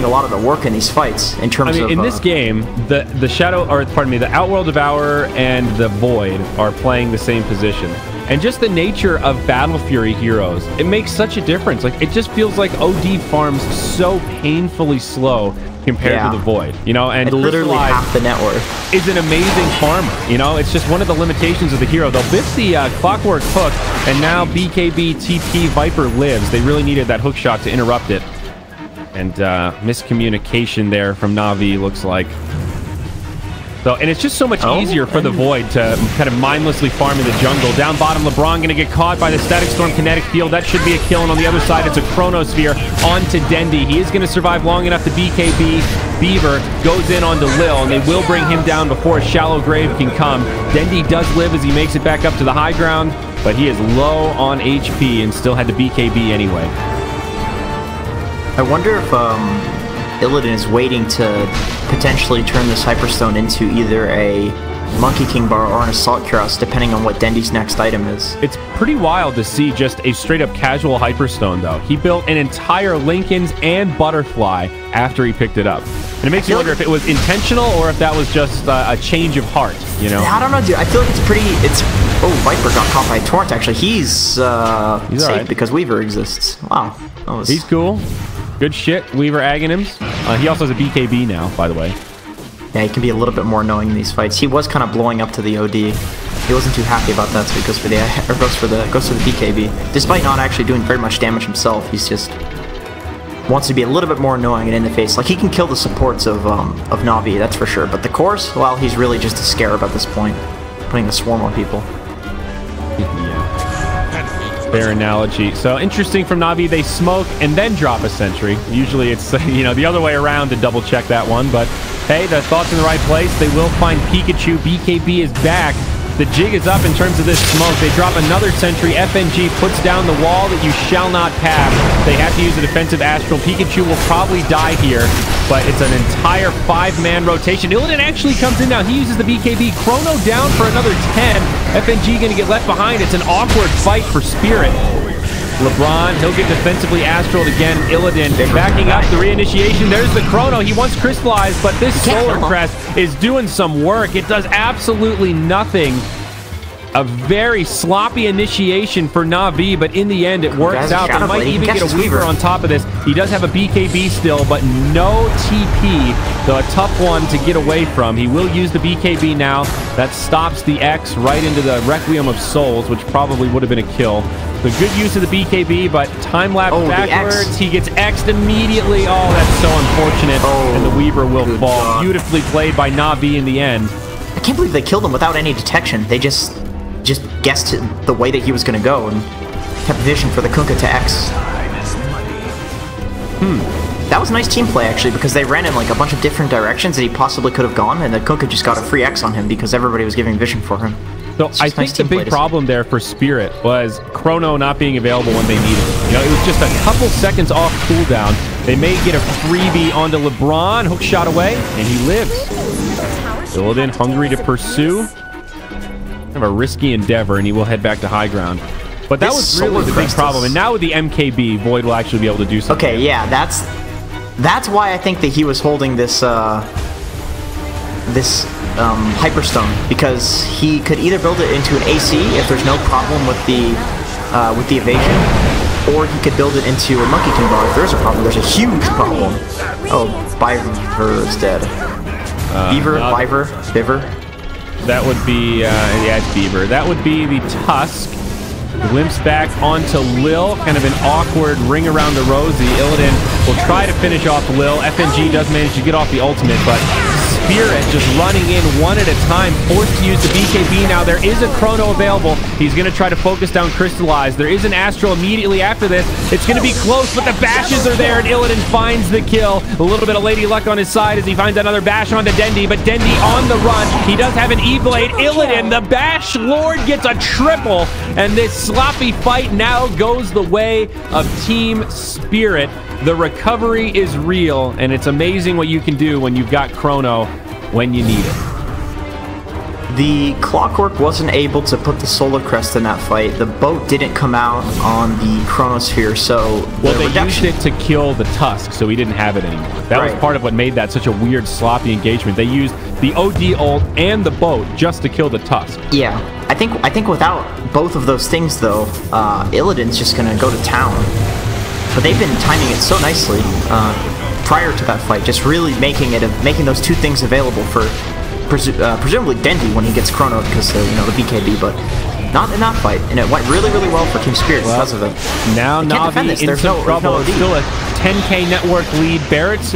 a lot of the work in these fights in terms of... in this game, the Shadow, or pardon me, the Outworld Devourer and the Void are playing the same position. And just the nature of Battle Fury heroes, it makes such a difference. Like, it just feels like OD farms so painfully slow compared to the Void, you know, and literally half the net worth. Is an amazing farmer, you know. It's just one of the limitations of the hero. They'll miss the Clockwork Hook, and now BKB TP Viper lives. They really needed that hook shot to interrupt it. And miscommunication there from Na'Vi, looks like. So, and it's just so much easier for the Void to kind of mindlessly farm in the jungle. Down bottom, LeBron going to get caught by the Static Storm Kinetic Field. That should be a kill. And on the other side, it's a Chronosphere onto Dendi. He is going to survive long enough to BKB. Beaver goes in onto Lil, and they will bring him down before a shallow grave can come. Dendi does live as he makes it back up to the high ground, but he is low on HP and still had to BKB anyway. I wonder if Illidan is waiting to potentially turn this Hyperstone into either a Monkey King Bar or an Assault Cuirass, depending on what Dendi's next item is. It's pretty wild to see just a straight-up casual Hyperstone, though. He built an entire Lincoln's and Butterfly after he picked it up. And it makes you wonder if it was intentional or if that was just a change of heart, you know? I don't know, dude. I feel like it's... Oh, Viper got caught by Torrent, actually. He's safe right, because Weaver exists. Wow. He's cool. Good shit, Weaver Aghanims. He also has a BKB now, by the way. Yeah, he can be a little bit more annoying in these fights. He was kind of blowing up to the OD. He wasn't too happy about that, so he goes for the BKB. Despite not actually doing very much damage himself, he's just wants to be a little bit more annoying and in the face. Like, he can kill the supports of Na'Vi, that's for sure. But the cores, well, he's really just a scarab at this point, putting a swarm on people. Fair analogy. So interesting from Na'Vi, they smoke and then drop a sentry. Usually it's, you know, the other way around to double check that one, but hey, the thought's in the right place. They will find Pikachu. BKB is back. The jig is up in terms of this smoke. They drop another sentry. FNG puts down the wall that you shall not pass. They have to use a defensive Astral. Pikachu will probably die here, but it's an entire 5-man rotation. Illidan actually comes in now. He uses the BKB. Chrono down for another 10. FNG going to get left behind. It's an awkward fight for Spirit. LeBron, he'll get defensively Astraled again. Illidan backing up the reinitiation. There's the Chrono. He wants crystallized, but this Solar Crest is doing some work. It does absolutely nothing. A very sloppy initiation for Na'Vi, but in the end, it works out. They might even get a Weaver on top of this. He does have a BKB still, but no TP, so a tough one to get away from. He will use the BKB now. That stops the X right into the Requiem of Souls, which probably would have been a kill. The good use of the BKB, but time-lapse backwards. He gets X'd immediately. Oh, that's so unfortunate. And the Weaver will fall. Beautifully played by Na'Vi in the end. I can't believe they killed him without any detection. They just guessed the way that he was going to go and kept vision for the Kunkka to X. That was nice team play, actually, because they ran in like a bunch of different directions that he possibly could have gone, and the Kunkka just got a free X on him because everybody was giving vision for him. So I think the big problem there for Spirit was Chrono not being available when they needed it. You know, it was just a couple seconds off cooldown. They may get a freebie onto LeBron. Hook shot away, and he lives. Illidan hungry to pursue. Kind of a risky endeavor, and he will head back to high ground. But that was really the big problem. And now with the MKB, Void will actually be able to do something. Okay, yeah, that's why I think that he was holding this Hyperstone, because he could either build it into an AC if there's no problem with the evasion, or he could build it into a Monkey King bar if there's a problem. There's a huge problem. Oh, Biver is dead. Biver. That would be, yeah, it's Beaver. That would be the Tusk. Glimpse back onto Lil. Kind of an awkward ring around the Rosie. Illidan will try to finish off Lil. FNG does manage to get off the ultimate, but Spirit just running in one at a time, forced to use the BKB now. There is a Chrono available. He's going to try to focus down Crystallize. There is an Astral immediately after this. It's going to be close, but the bashes are there, and Illidan finds the kill. A little bit of Lady Luck on his side as he finds another bash onto Dendi, but Dendi on the run. He does have an E-Blade. Illidan, the Bash Lord, gets a triple, and this sloppy fight now goes the way of Team Spirit. The recovery is real, and it's amazing what you can do when you've got Chrono when you need it. The Clockwork wasn't able to put the Solar Crest in that fight. The boat didn't come out on the Chronosphere, so they used it to kill the Tusk, so he didn't have it anymore. That was part of what made that such a weird, sloppy engagement. They used the OD ult and the boat just to kill the Tusk. Yeah, I think without both of those things, though, Illidan's just gonna go to town. But they've been timing it so nicely prior to that fight, just really making those two things available for presumably Dendi when he gets Chrono, because the BKB, but not in that fight. And it went really, really well for Team Spirit because of it. Now Na'Vi in some trouble. Still a 10k network lead. Barracks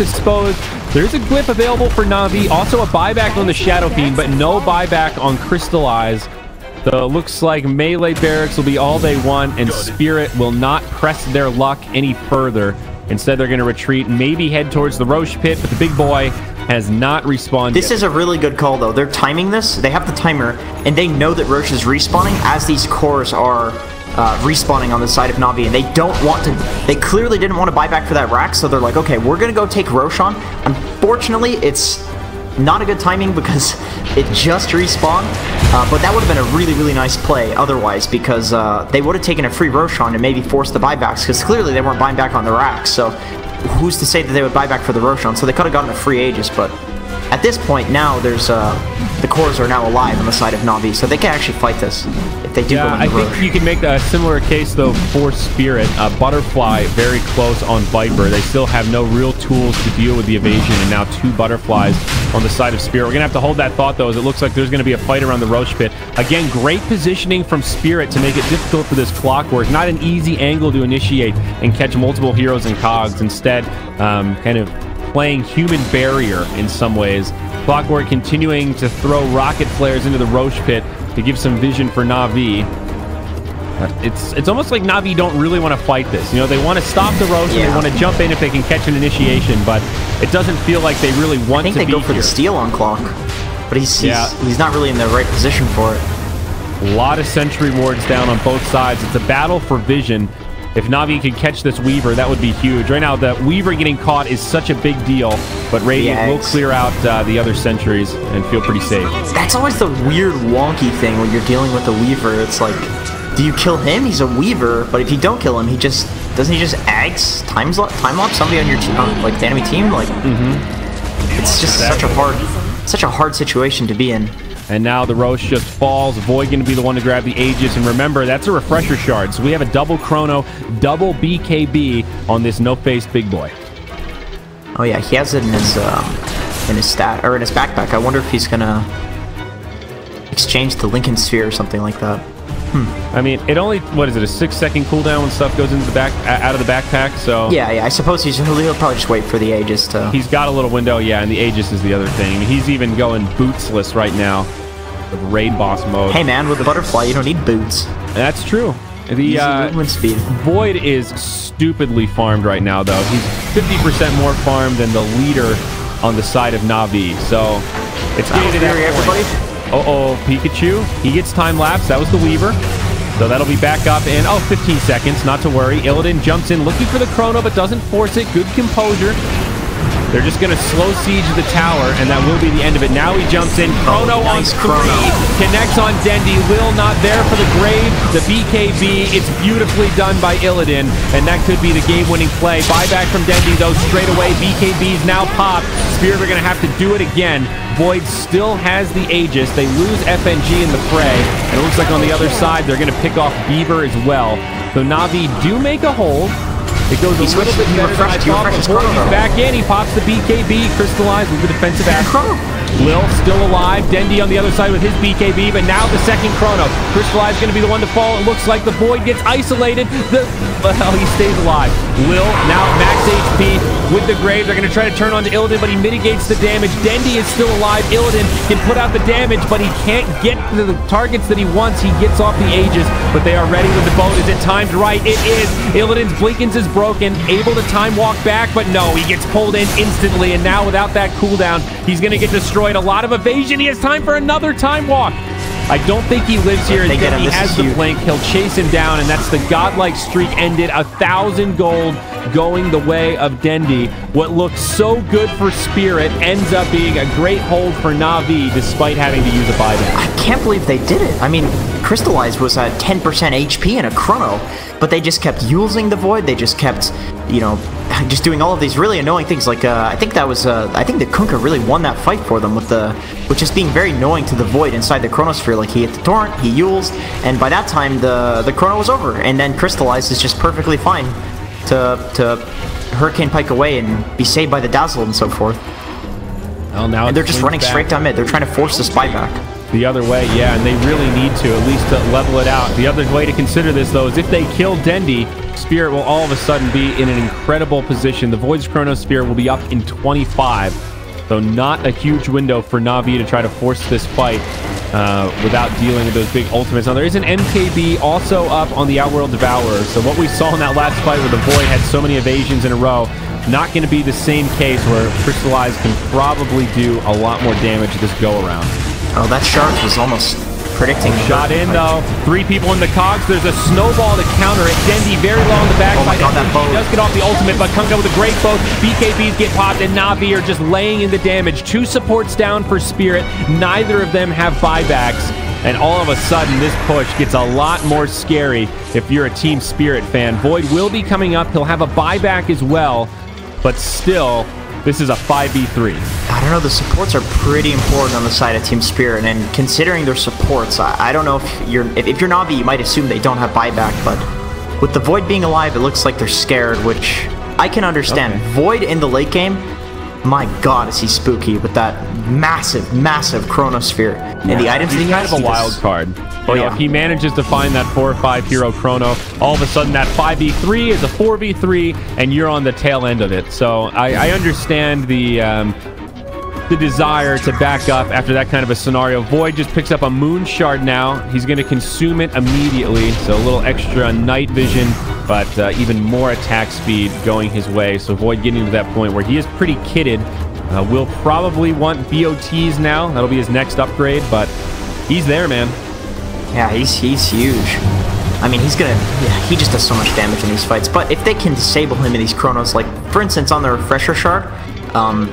exposed. There's a Glyph available for Na'Vi. Also a buyback on the Shadow Fiend, but no buyback on Crystallize. So it looks like melee Barracks will be all they want, and Spirit will not press their luck any further. Instead, they're going to retreat and maybe head towards the Roche pit, but the big boy has not respawned This is a really good call, though. They're timing this. They have the timer, and they know that Roche is respawning as these cores are respawning on the side of Na'Vi, and they don't want to... They clearly didn't want to buy back for that rack, so they're like, okay, we're going to go take Roche on. Unfortunately, it's not a good timing because it just respawned, but that would have been a really, really nice play otherwise, because they would have taken a free Roshan and maybe forced the buybacks, because clearly they weren't buying back on the racks, so who's to say that they would buy back for the Roshan? So they could have gotten a free Aegis, but at this point now there's the cores are now alive on the side of Na'Vi, so they can actually fight this if they do go into Roche. I think you can make a similar case though for Spirit. Butterfly very close on Viper. They still have no real tools to deal with the evasion, and now two Butterflies on the side of Spirit. We're gonna have to hold that thought though, as it looks like there's gonna be a fight around the Roche pit. Again, great positioning from Spirit to make it difficult for this Clockwork. Not an easy angle to initiate and catch multiple heroes and cogs. Instead, kind of playing human barrier in some ways. Clockwork continuing to throw rocket flares into the Roche pit to give some vision for Na'Vi. It's almost like Na'Vi don't really want to fight this. You know, they want to stop the Roche and they want to jump in if they can catch an initiation, but it doesn't feel like they really want to be here. I think they go for the steal on Clock, but he's not really in the right position for it. A lot of sentry wards down on both sides. It's a battle for vision. If Na'Vi could catch this Weaver, that would be huge. Right now, the Weaver getting caught is such a big deal, but Radiant will clear out the other sentries and feel pretty safe. That's always the weird, wonky thing when you're dealing with a Weaver. It's like, do you kill him? He's a Weaver, but if you don't kill him, doesn't he just ags time lapse somebody on your team, like the enemy team? Like, it's just such a hard situation to be in. And now the Roche just falls. Void going to be the one to grab the Aegis. And remember, that's a refresher shard. So we have a double Chrono, double BKB on this no-faced big boy. Oh yeah, he has it in his stat or in his backpack. I wonder if he's gonna exchange the Lincoln Sphere or something like that. I mean, it only, what is it, a 6-second cooldown when stuff goes into the out of the backpack, so... Yeah, I suppose he'll probably just wait for the Aegis to... He's got a little window, yeah, and the Aegis is the other thing. I mean, he's even going bootsless right now with raid boss mode. Hey man, with the Butterfly, you don't need boots. That's true. The movement speed. Void is stupidly farmed right now, though. He's 50% more farmed than the leader on the side of Na'Vi, so it's getting to that point. Everybody. Uh-oh, Pikachu. He gets time lapse. That was the Weaver. So that'll be back up in, 15 seconds, not to worry. Illidan jumps in looking for the chrono, but doesn't force it. Good composure. They're just going to slow siege the tower, and that will be the end of it. Now he jumps in. Chrono on 3. Connects on Dendi. Lil not there for the grave. The BKB. It's beautifully done by Illidan, and that could be the game-winning play. Buyback from Dendi, though, straight away. BKB's now popped. Spirit are going to have to do it again. Void still has the Aegis. They lose FNG in the fray, and it looks like on the other side, they're going to pick off Beaver as well. So Na'Vi do make a hold. It goes a little bit better than I thought before. He's back in. He pops the BKB. Crystallized with the defensive action. Lil still alive. Dendi on the other side with his BKB, but now the second chrono. Crystallized going to be the one to fall. It looks like the Void gets isolated. Well, he stays alive. Lil now max HP with the grave. They're going to try to turn on to Illidan, but he mitigates the damage. Dendi is still alive. Illidan can put out the damage, but he can't get to the targets that he wants. He gets off the Aegis, but they are ready with the boat. Is it timed right? It is. Illidan's Blinkins is broken. Able to time walk back, but no, he gets pulled in instantly, and now without that cooldown, he's going to get destroyed. A lot of evasion. He has time for another time walk. I don't think he lives here. He has the blink. He'll chase him down, and that's the godlike streak ended. 1,000 gold going the way of Dendi. What looked so good for Spirit ends up being a great hold for Na'Vi, despite having to use a buyback. I can't believe they did it. I mean, Crystallized was at 10% HP in a chrono, but they just kept using the Void. They just kept, you know, just doing all of these really annoying things. Like, I think that was, I think the Kunkka really won that fight for them with just being very annoying to the Void inside the Chronosphere. Like, he hit the Torrent, he Yules, and by that time, the Chrono was over. And then Crystallized is just perfectly fine to Hurricane Pike away and be saved by the Dazzle and so forth. Well, now and they're just running straight down mid. They're trying to force this buyback. The other way, yeah, and they really need to, at least to level it out. The other way to consider this, though, is if they kill Dendi, Spirit will all of a sudden be in an incredible position. The Void's Chronosphere will be up in 25, so not a huge window for Na'Vi to try to force this fight without dealing with those big ultimates. Now, there is an MKB also up on the Outworld Devourer, so what we saw in that last fight where the Void had so many evasions in a row, not going to be the same case where Crystallized can probably do a lot more damage this go-around. Oh, that Shards was almost predicting. Shot in, though. 3 people in the cogs. There's a snowball to counter it. Dendi very low on the back. Oh my god, that bow. He does get off the ultimate, but Kunkka with a great bow. BKBs get popped, and Na'Vi are just laying in the damage. 2 supports down for Spirit. Neither of them have buybacks. And all of a sudden, this push gets a lot more scary if you're a Team Spirit fan. Void will be coming up. He'll have a buyback as well, but still, this is a 5v3. I don't know, the supports are pretty important on the side of Team Spirit, and considering their supports, I don't know if you're Na'Vi, you might assume they don't have buyback, but with the Void being alive, it looks like they're scared, which I can understand. Okay. Void in the late game, my god, is he spooky with that massive, massive Chronosphere. Yeah. And the items he's kind of a wild card. Oh, yeah. If he manages to find that 4 or 5 hero chrono, all of a sudden that 5v3 is a 4v3, and you're on the tail end of it. So I understand the desire to back up after that kind of a scenario. Void just picks up a Moon Shard now. He's going to consume it immediately, so a little extra night vision, but even more attack speed going his way. So Void getting to that point where he is pretty kitted. Will probably want BOTs now. That'll be his next upgrade, but he's there, man. Yeah, he's huge. I mean, he just does so much damage in these fights. But if they can disable him in these chronos, like, for instance, on the Refresher Shard,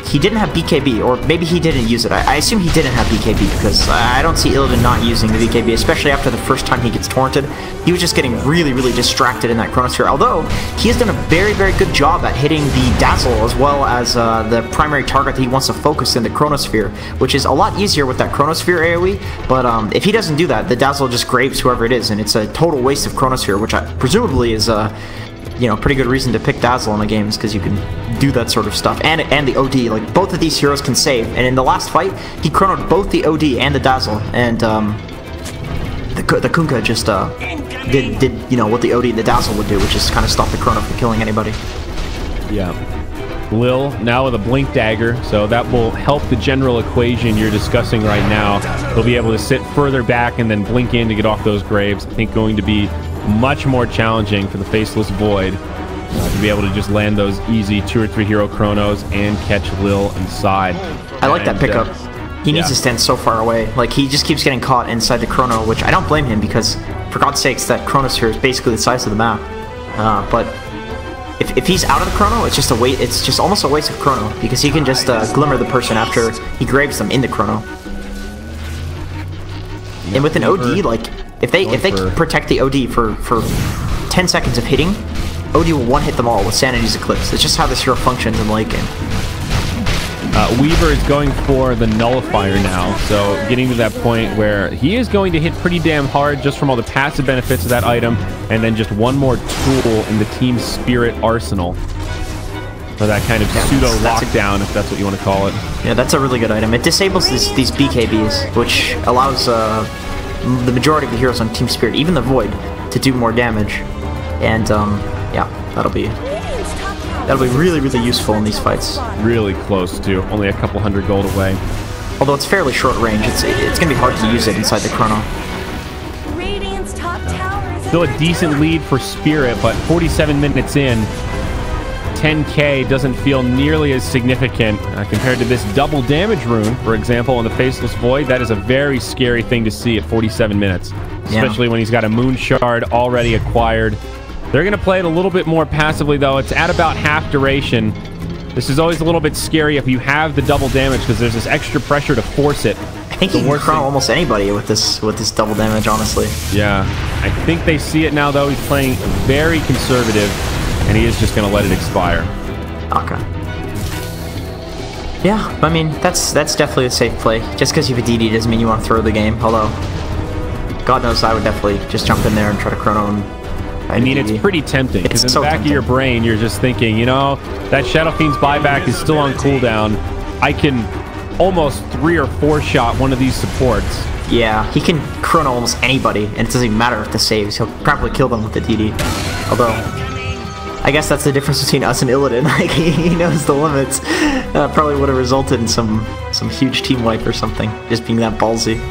he didn't have BKB, or maybe he didn't use it. I assume he didn't have BKB, because I don't see Illidan not using the BKB, especially after the first time he gets torrented. He was just getting really, really distracted in that Chronosphere, although he has done a very, very good job at hitting the Dazzle, as well as the primary target that he wants to focus in the Chronosphere, which is a lot easier with that Chronosphere AoE, but if he doesn't do that, the Dazzle just graves whoever it is, and it's a total waste of Chronosphere, which presumably is you know, pretty good reason to pick Dazzle in the games, because you can do that sort of stuff. And the OD, like, both of these heroes can save. And in the last fight, he chronoed both the OD and the Dazzle. And the Kunkka just did, you know, what the OD and the Dazzle would do, which is kind of stop the chrono from killing anybody. Yeah. Lil now with a Blink Dagger, so that will help the general equation you're discussing right now. He'll be able to sit further back and then blink in to get off those graves. I think going to be much more challenging for the Faceless Void to be able to just land those easy 2 or 3 hero chronos and catch Lil inside. I like that pickup. He needs to stand so far away. Like, he just keeps getting caught inside the chrono, which I don't blame him, because for God's sakes, that Chronosphere is basically the size of the map. But if he's out of the Chrono, it's just a wait. It's just almost a waste of Chrono because he can just glimmer the person after he graves them in the Chrono. And with an OD, like if they protect the OD for 10 seconds of hitting, OD will one-hit them all with Sanity's Eclipse. It's just how this hero functions in late game. Weaver is going for the Nullifier now, so getting to that point where he is going to hit pretty damn hard just from all the passive benefits of that item, and then just one more tool in the Team Spirit arsenal for that kind of pseudo lockdown, if that's what you want to call it. Yeah, that's a really good item. It disables these BKBs, which allows the majority of the heroes on Team Spirit, even the Void, to do more damage. And yeah, that'll be really, really useful in these fights. Really close to only a couple hundred gold away. Although it's fairly short range, it's gonna be hard to use it inside the Chrono. Still a decent lead for Spirit, but 47 minutes in, 10k doesn't feel nearly as significant compared to this double damage rune, for example, on the Faceless Void. That is a very scary thing to see at 47 minutes, especially when he's got a Moon Shard already acquired. They're going to play it a little bit more passively, though. It's at about half duration. This is always a little bit scary if you have the double damage, because there's this extra pressure to force it. I think he can chrono almost anybody with this double damage, honestly. Yeah. I think they see it now, though. He's playing very conservative, and he is just going to let it expire. Okay. Yeah, I mean, that's definitely a safe play. Just because you have a DD doesn't mean you want to throw the game, although God knows I would definitely just jump in there and try to chrono and I mean, it's pretty tempting, because in the back of your brain, you're just thinking, you know, that Shadow Fiend's buyback is still on cooldown. I can almost 3 or 4 shot one of these supports. Yeah, he can chrono almost anybody, and it doesn't even matter if the saves. He'll probably kill them with the DD. Although, I guess that's the difference between us and Illidan. Like, he knows the limits. Probably would have resulted in some huge team wipe or something, just being that ballsy.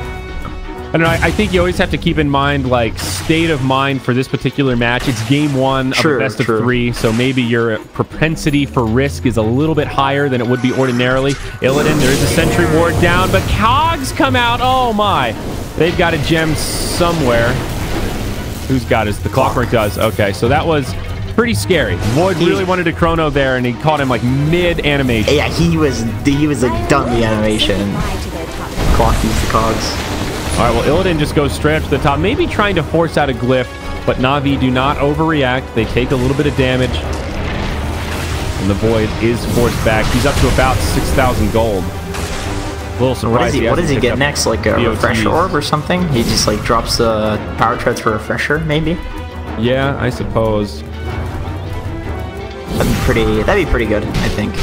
I don't know, I think you always have to keep in mind, like, state of mind for this particular match. It's game 1 of a best of 3, so maybe your propensity for risk is a little bit higher than it would be ordinarily. Illidan, there is a sentry ward down, but Cogs come out. Oh my. They've got a gem somewhere. Who's got it? The Clockwork does. Okay, so that was pretty scary. Void really wanted to chrono there, and he caught him, like, mid-animation. Yeah, he was like, done the animation. Clock used the Cogs. All right, well, Illidan just goes straight up to the top, maybe trying to force out a glyph, but Na'Vi do not overreact. They take a little bit of damage, and the Void is forced back. He's up to about 6,000 gold. A little surprised. What does he get next? Like a refresh orb or something? He just like drops the power treads for a refresher, maybe? Yeah, I suppose. That'd be pretty good, I think.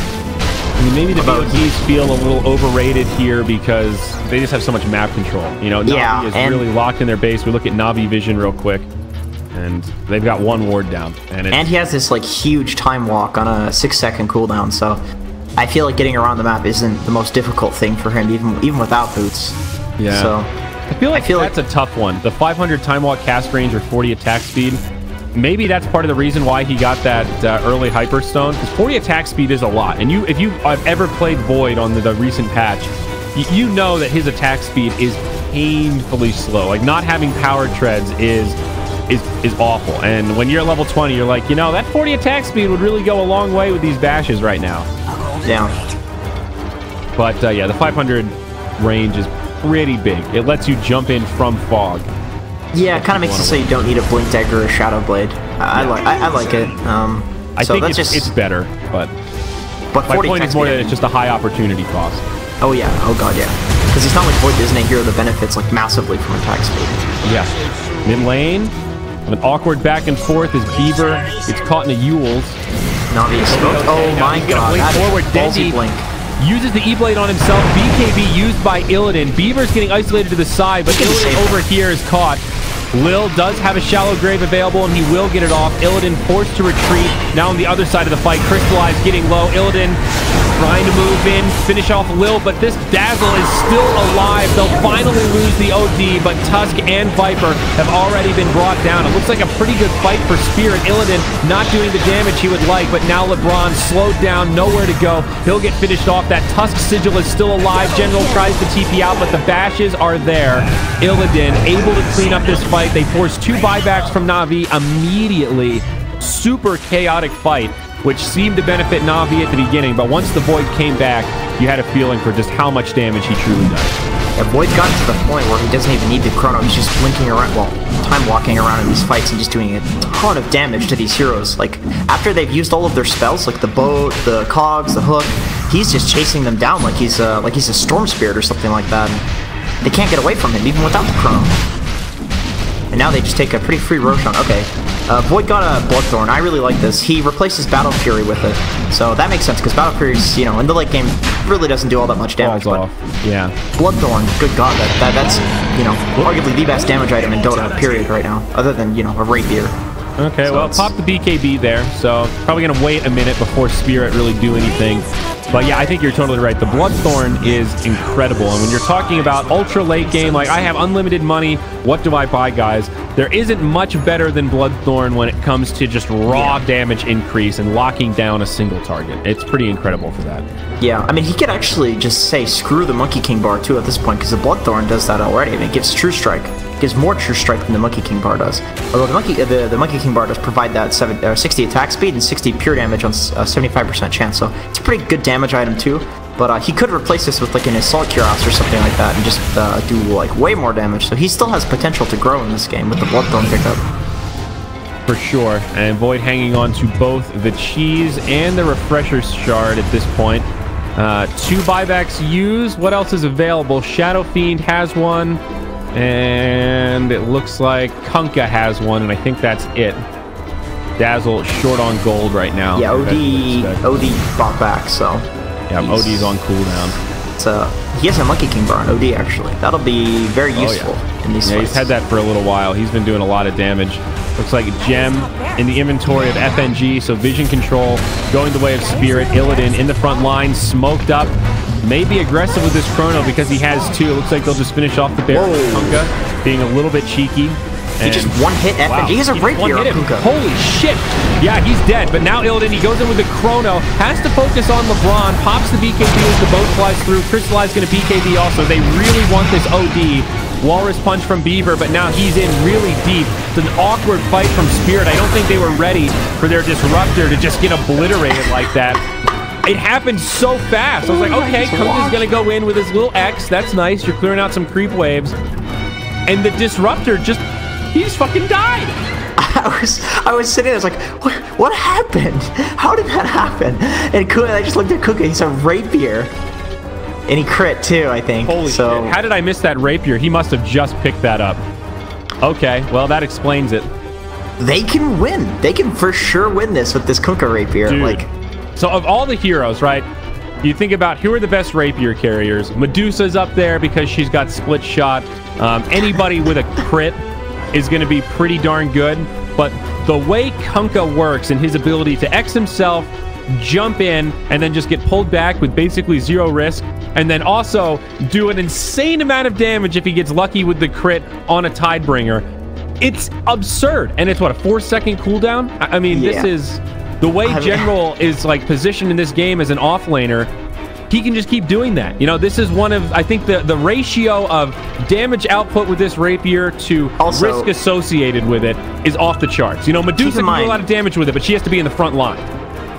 I mean, maybe the BOTs feel a little overrated here because they just have so much map control. You know, Na'Vi is really locked in their base. We look at Na'Vi vision real quick, and they've got 1 ward down. And he has this like huge time walk on a 6-second cooldown, so I feel like getting around the map isn't the most difficult thing for him, even without boots. Yeah. So I feel like that's a tough one. The 500 time walk cast range or 40 attack speed. Maybe that's part of the reason why he got that early Hyperstone, because 40 attack speed is a lot. And if you have ever played Void on the recent patch, you know that his attack speed is painfully slow. Like, not having power treads is awful. And when you're at level 20, you're like, you know, that 40 attack speed would really go a long way with these bashes right now. Yeah. But yeah, the 500 range is pretty big. It lets you jump in from fog. Yeah, it kind of makes it so you don't need a Blink Dagger or Shadow Blade. I like it. I think it's better, but my point is more that it's just a high opportunity cost. Oh yeah, oh god, yeah. Because it's not like Void isn't a hero that benefits like massively from attack speed. Yeah. Mid lane, an awkward back and forth as Beaver gets caught in the Yules. Na'Vi is smoked. Oh my god, that forward. ballsy blink. Uses the E-Blade on himself. BKB used by Illidan. Beaver's getting isolated to the side, but Illidan over here is caught. Lil does have a shallow grave available, and he will get it off. Illidan forced to retreat. Now on the other side of the fight, Crystallize getting low. Illidan trying to move in, finish off Lil, but this Dazzle is still alive. They'll finally lose the OD, but Tusk and Viper have already been brought down. It looks like a pretty good fight for Spirit. Illidan not doing the damage he would like, but now LeBron slowed down, nowhere to go. He'll get finished off. That Tusk Sigil is still alive. General tries to TP out, but the bashes are there. Illidan able to clean up this fight. fight. They forced 2 buybacks from Na'Vi immediately. Super chaotic fight, which seemed to benefit Na'Vi at the beginning, but once the Void came back, you had a feeling for just how much damage he truly does. Yeah, Void's gotten to the point where he doesn't even need the chrono. He's just blinking around, well, time walking around in these fights and just doing a ton of damage to these heroes. Like, after they've used all of their spells, like the boat, the cogs, the hook, he's just chasing them down like he's a storm spirit or something like that. And they can't get away from him even without the chrono. And now they just take a pretty free Roshan. Okay. Void got a Bloodthorn. I really like this. He replaces Battle Fury with it. So that makes sense, because Battle Fury's, you know, in the late game, really doesn't do all that much damage. Falls off. Yeah. Bloodthorn, good god, that's, you know, arguably the best damage item in Dota, period, right now. Other than, you know, a Rapier. Okay, so well, pop the BKB there, so probably going to wait a minute before Spirit really do anything. But yeah, I think you're totally right. The Bloodthorn is incredible. And when you're talking about ultra late game, like I have unlimited money, what do I buy, guys? There isn't much better than Bloodthorn when it comes to just raw damage increase and locking down a single target. It's pretty incredible for that. Yeah, I mean, he could actually just say, screw the Monkey King bar too at this point, because the Bloodthorn does that already. I mean, it gives True Strike. It gives more True Strike than the Monkey King bar does. Although the Monkey King bar does provide that 60 attack speed and 60 pure damage on 75% chance, so it's a pretty good damage item too. But he could replace this with like an Assault Cuirass or something like that and just do like way more damage. So he still has potential to grow in this game with the Bloodthorn pickup. For sure. And Void hanging on to both the Cheese and the Refresher Shard at this point. 2 buybacks used. What else is available? Shadow Fiend has one. And it looks like Kunkka has one. And I think that's it. Dazzle short on gold right now. Yeah, OD bought back, so... Yeah, OD's on cooldown. He has a Monkey King bar on OD, actually. That'll be very useful in these fights. He's had that for a little while. He's been doing a lot of damage. Looks like Gem in the inventory of FNG, so vision control going the way of Spirit. Illidan in the front line, smoked up. Maybe aggressive with this chrono because he has 2. It looks like they'll just finish off the bear. Kunkka being a little bit cheeky. He just one-hit FNG. Wow. He has a Rapier on Kunkka. Holy shit! Yeah, he's dead. But now Illidan, he goes in with the chrono, has to focus on LeBron, pops the BKB as the boat flies through. Crystallize going to BKB also. They really want this OD. Walrus Punch from Beaver, but now he's in really deep. It's an awkward fight from Spirit. I don't think they were ready for their Disruptor to just get obliterated like that. It happened so fast. I was like, okay, Kunkka's going to go in with his little X. That's nice. You're clearing out some creep waves. And the Disruptor he just fucking died. I was sitting there, I was like, what happened? How did that happen? And I just looked at Kunkka, he's a Rapier. And he crit too, I think. Holy shit. How did I miss that Rapier? He must have just picked that up. Okay, well, that explains it. They can win. They can for sure win this with this Kunkka Rapier. Dude. Like, so of all the heroes, right? You think about who are the best Rapier carriers. Medusa's up there because she's got split shot. Anybody with a crit is going to be pretty darn good, but the way Kunkka works and his ability to X himself, jump in, and then just get pulled back with basically 0 risk, and then also do an insane amount of damage if he gets lucky with the crit on a Tidebringer. It's absurd, and it's what, a 4-second cooldown? I mean, this is the way General is like positioned in this game as an offlaner. He can just keep doing that. You know, this is one of, I think, the ratio of damage output with this Rapier to risk associated with it is off the charts. You know, Medusa can do a lot of damage with it, but she has to be in the front line.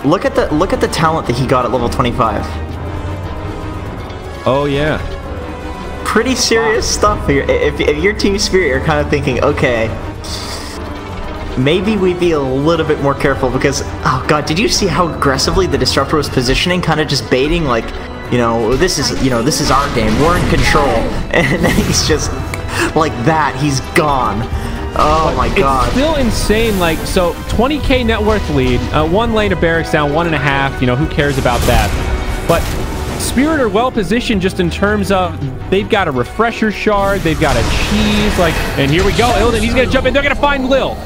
Look at the talent that he got at level 25. Oh, yeah. Pretty serious stuff here. If you're Team Spirit, you're kind of thinking, okay, maybe we'd be a little bit more careful because, oh god, did you see how aggressively the Disruptor was positioning, kind of just baiting, like, this is our game, we're in control, and then he's just like that, he's gone. Oh my god. It's still insane, like, so 20k net worth lead, 1 lane of barracks down, 1.5, who cares about that? But Spirit are well positioned just in terms of they've got a Refresher Shard, they've got a Cheese, like, and here we go, Illidan, he's gonna jump in, they're gonna find Lil.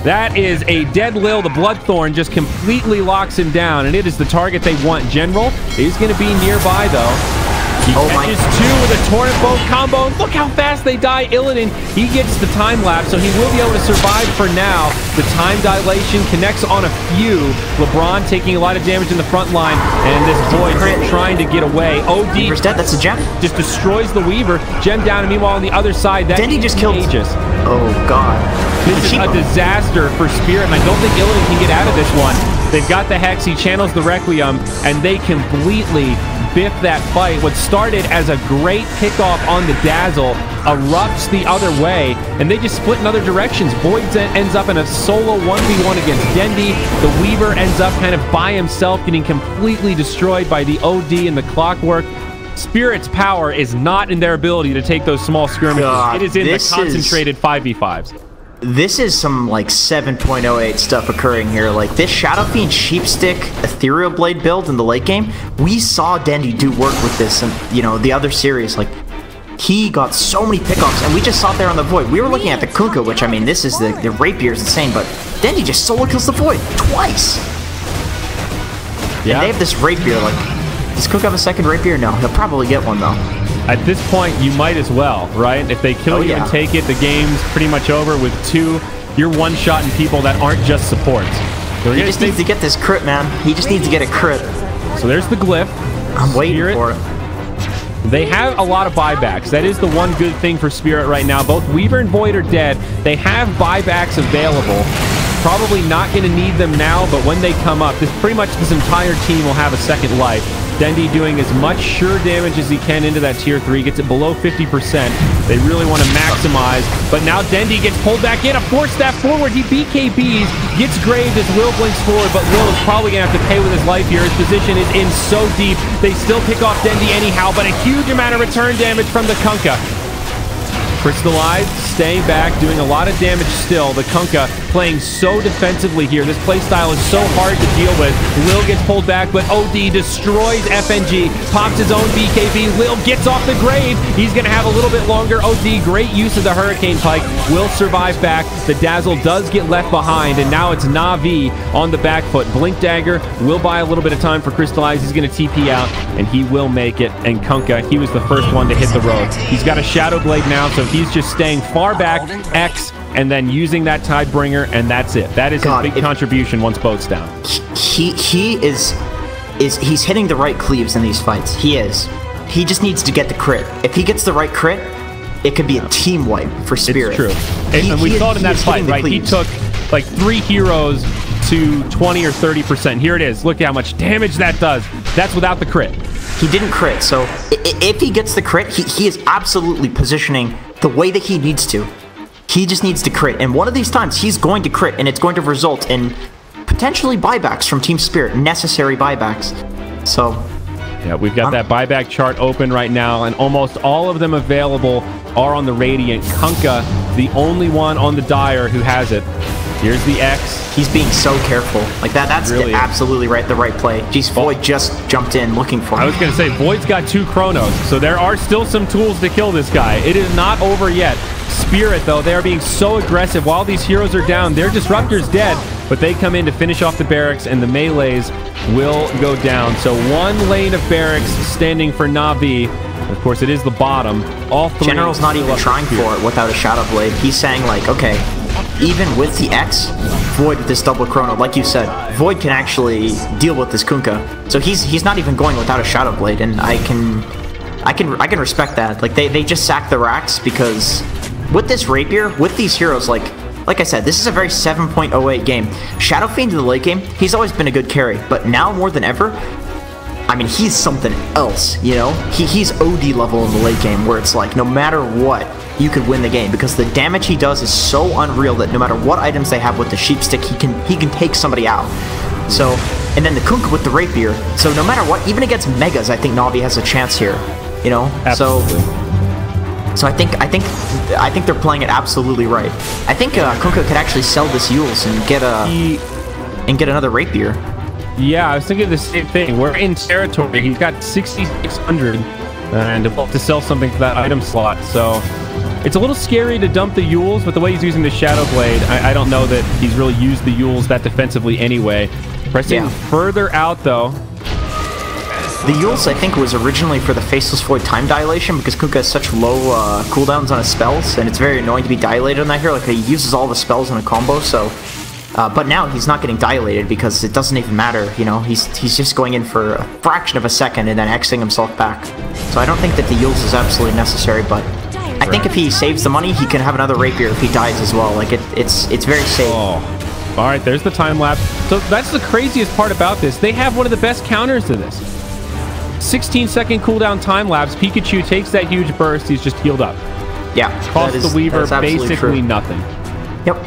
That is a dead Lil. The Bloodthorn just completely locks him down, and it is the target they want. General is going to be nearby, though. He catches two with a Torrent Bow combo. Look how fast they die. Illidan, he gets the time lapse, so he will be able to survive for now. The time dilation connects on a few. LeBron taking a lot of damage in the front line, and this Void trying to get away. OD Weaver's dead. That's a gem. just destroys the Weaver. Gem down, and meanwhile on the other side, that Dendi just killed Aegis. Oh god. This is a disaster for Spirit, and I don't think Illidan can get out of this one. They've got the Hex, he channels the Requiem, and they completely biff that fight. What started as a great pickoff on the Dazzle erupts the other way, and they just split in other directions. Void ends up in a solo 1v1 against Dendi. The Weaver ends up kind of by himself, getting completely destroyed by the OD and the Clockwork. Spirit's power is not in their ability to take those small skirmishes. It is in the concentrated 5v5s. This is some like 7.08 stuff occurring here. Like this Shadow Fiend Sheepstick Ethereal Blade build in the late game, we saw Dendi do work with this, and you know the other series, like he got so many pickoffs, and we just saw it there on the Void. We were looking at the Kunkka, which I mean, this is the Rapier is insane, but Dendi just solo kills the Void twice. Yeah, and they have this Rapier. Like, does Kunkka have a second Rapier? No, he'll probably get one though. At this point, you might as well, right? If they kill you and take it, the game's pretty much over. With two, you're one-shotting people that aren't just supports. So he just needs to get this crit, man. He just needs to get a crit. So there's the glyph. I'm waiting for it. They have a lot of buybacks. That is the one good thing for Spirit right now. Both Weaver and Void are dead. They have buybacks available. Probably not going to need them now, but when they come up, pretty much this entire team will have a second life. Dendi doing as much sure damage as he can into that tier 3, gets it below 50%. They really want to maximize, but now Dendi gets pulled back in, a force step forward. He BKBs, gets graved as Will blinks forward, but Will is probably going to have to pay with his life here. His position is in so deep. They still pick off Dendi anyhow, but a huge amount of return damage from the Kunkka. Crystallized, staying back, doing a lot of damage still. The Kunkka playing so defensively here. This playstyle is so hard to deal with. Lil gets pulled back, but OD destroys FNG, pops his own BKB. Lil gets off the grave. He's going to have a little bit longer. OD, great use of the Hurricane Pike. Will survive back. The Dazzle does get left behind, and now it's Na'Vi on the back foot. Blink Dagger will buy a little bit of time for Crystallize. He's going to TP out, and he will make it. And Kunkka, he was the first one to hit the road. He's got a Shadow Blade now, so he's just staying far back, X, and then using that Tidebringer, and that's it. That is his big contribution once boat's down. He's hitting the right cleaves in these fights. He is. He just needs to get the crit. If he gets the right crit, it could be a team wipe for Spirit. It's true. And we saw it in that fight, right? He took like 3 heroes to 20 or 30%. Here it is. Look how much damage that does. That's without the crit. He didn't crit, so if he gets the crit, he is absolutely positioning the way that he needs to. He just needs to crit, and one of these times he's going to crit, and it's going to result in potentially buybacks from Team Spirit, necessary buybacks. So yeah, we've got that buyback chart open right now, and almost all of them available are on the Radiant. Kunkka, the only one on the Dire who has it. Here's the X. He's being so careful. Like that's really absolutely the right play. Jeez, Void just jumped in looking for him. I was going to say, Void's got 2 Chronos, so there are still some tools to kill this guy. It is not over yet. Spirit, though, they are being so aggressive. While these heroes are down, their Disruptor's dead, but they come in to finish off the barracks, and the melees will go down. So 1 lane of barracks standing for Na'Vi. Of course, it is the bottom. All 3 General's not even trying for it without a Shadow Blade. He's saying, like, okay, even with the X, Void with this double chrono, like you said, Void can actually deal with this Kunkka. So he's not even going without a Shadow Blade, and I can respect that. Like they just sack the racks, because with this Rapier, with these heroes, like I said, this is a very 7.08 game. Shadow Fiend in the late game, he's always been a good carry, but now more than ever, I mean, he's something else, you know? He's OD level in the late game, where it's like, no matter what, you could win the game, because the damage he does is so unreal that no matter what items they have with the Sheepstick, he can take somebody out. So, and then the Kunkka with the Rapier, so no matter what, even against Megas, I think Na'Vi has a chance here, you know? Absolutely. So I think they're playing it absolutely right. I think Kunkka could actually sell this Yules and get another Rapier. Yeah, I was thinking the same thing. We're in territory. He's got 6,600 and about to sell something for that item slot. So it's a little scary to dump the Yules, but the way he's using the Shadow Blade, I don't know that he's really used the Yules that defensively anyway. Pressing further out, though. The Yules, I think, was originally for the Faceless Void time dilation because Kunkka has such low cooldowns on his spells, and it's very annoying to be dilated on that hero. Like, he uses all the spells in a combo, so... but now he's not getting dilated because it doesn't even matter, you know? He's just going in for a fraction of a second and then Xing himself back. So I don't think that the Yules is absolutely necessary, but... I think if he saves the money, he can have another Rapier if he dies as well. Like, it's very safe. Oh. All right, there's the time lapse. So that's the craziest part about this. They have one of the best counters to this. 16-second cooldown time lapse. Pikachu takes that huge burst. He's just healed up. Yeah. Costs the Weaver basically nothing. Yep.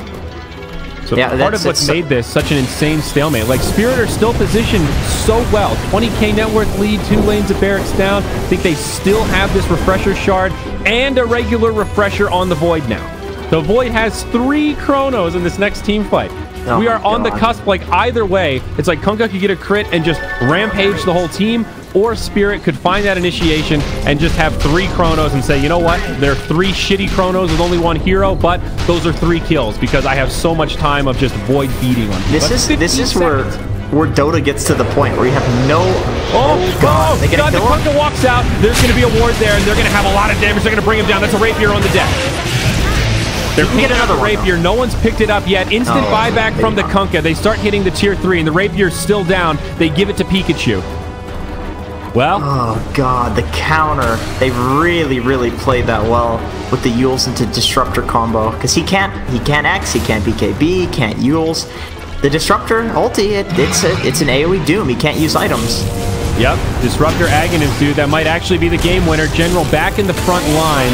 So part of what's made this such an insane stalemate. Like, Spirit are still positioned so well. 20k net worth lead, 2 lanes of barracks down. I think they still have this refresher shard and a regular refresher on the Void now. The Void has 3 Chronos in this next team fight. Oh, we are on the cusp. Like, either way, it's like Kunkka could get a crit and just rampage the whole team, or Spirit could find that initiation and just have 3 Chronos and say, you know what, there are 3 shitty Chronos with only 1 hero, but those are 3 kills because I have so much time of just Void beating on people. This is where Dota gets to the point where you have no... Oh, God, the Kunkka walks out, there's going to be a ward there, and they're going to have a lot of damage. They're going to bring him down. That's a Rapier on the deck. They're picking up the Rapier. No one's picked it up yet. Instant buyback from the Kunkka. They start hitting the tier 3, and the Rapier's still down. They give it to Pikachu. Well... Oh, God, the counter. They really played that well with the Yules into Disruptor combo. Because he can't X, he can't BKB, he can't Yules. The Disruptor ulti, it's an AoE Doom. He can't use items. Yep, Disruptor Agonist, dude. That might actually be the game winner. General back in the front line.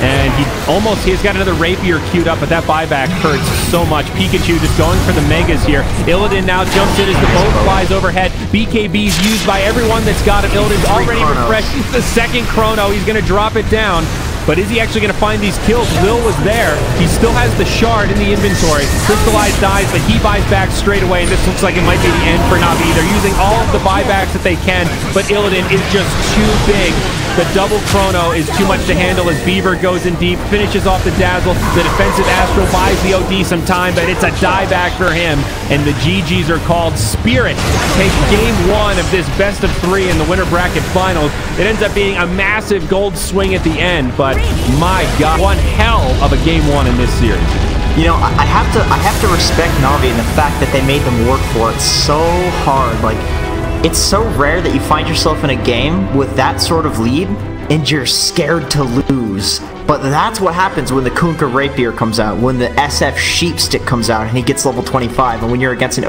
And he's got another Rapier queued up, but that buyback hurts so much. Pikachu just going for the Megas here. Illidan now jumps in as the boat flies overhead. BKB's used by everyone that's got it. Illidan's already refreshed. The second Chrono. He's going to drop it down. But is he actually going to find these kills? Will was there. He still has the shard in the inventory. Crystallized dies, but he buys back straight away. And this looks like it might be the end for Navi. They're using all of the buybacks that they can, but Illidan is just too big. The double Chrono is too much to handle as Beaver goes in deep, finishes off the Dazzle. The defensive Astral buys the OD some time, but it's a dieback for him. And the GGs are called. Spirit take game 1 of this best of 3 in the winter bracket finals. It ends up being a massive gold swing at the end, but my God, one hell of a game 1 in this series. You know, I have to respect Navi and the fact that they made them work for it so hard. Like, it's so rare that you find yourself in a game with that sort of lead and you're scared to lose. But that's what happens when the Kunkka Rapier comes out, when the SF Sheepstick comes out and he gets level 25, and when you're against an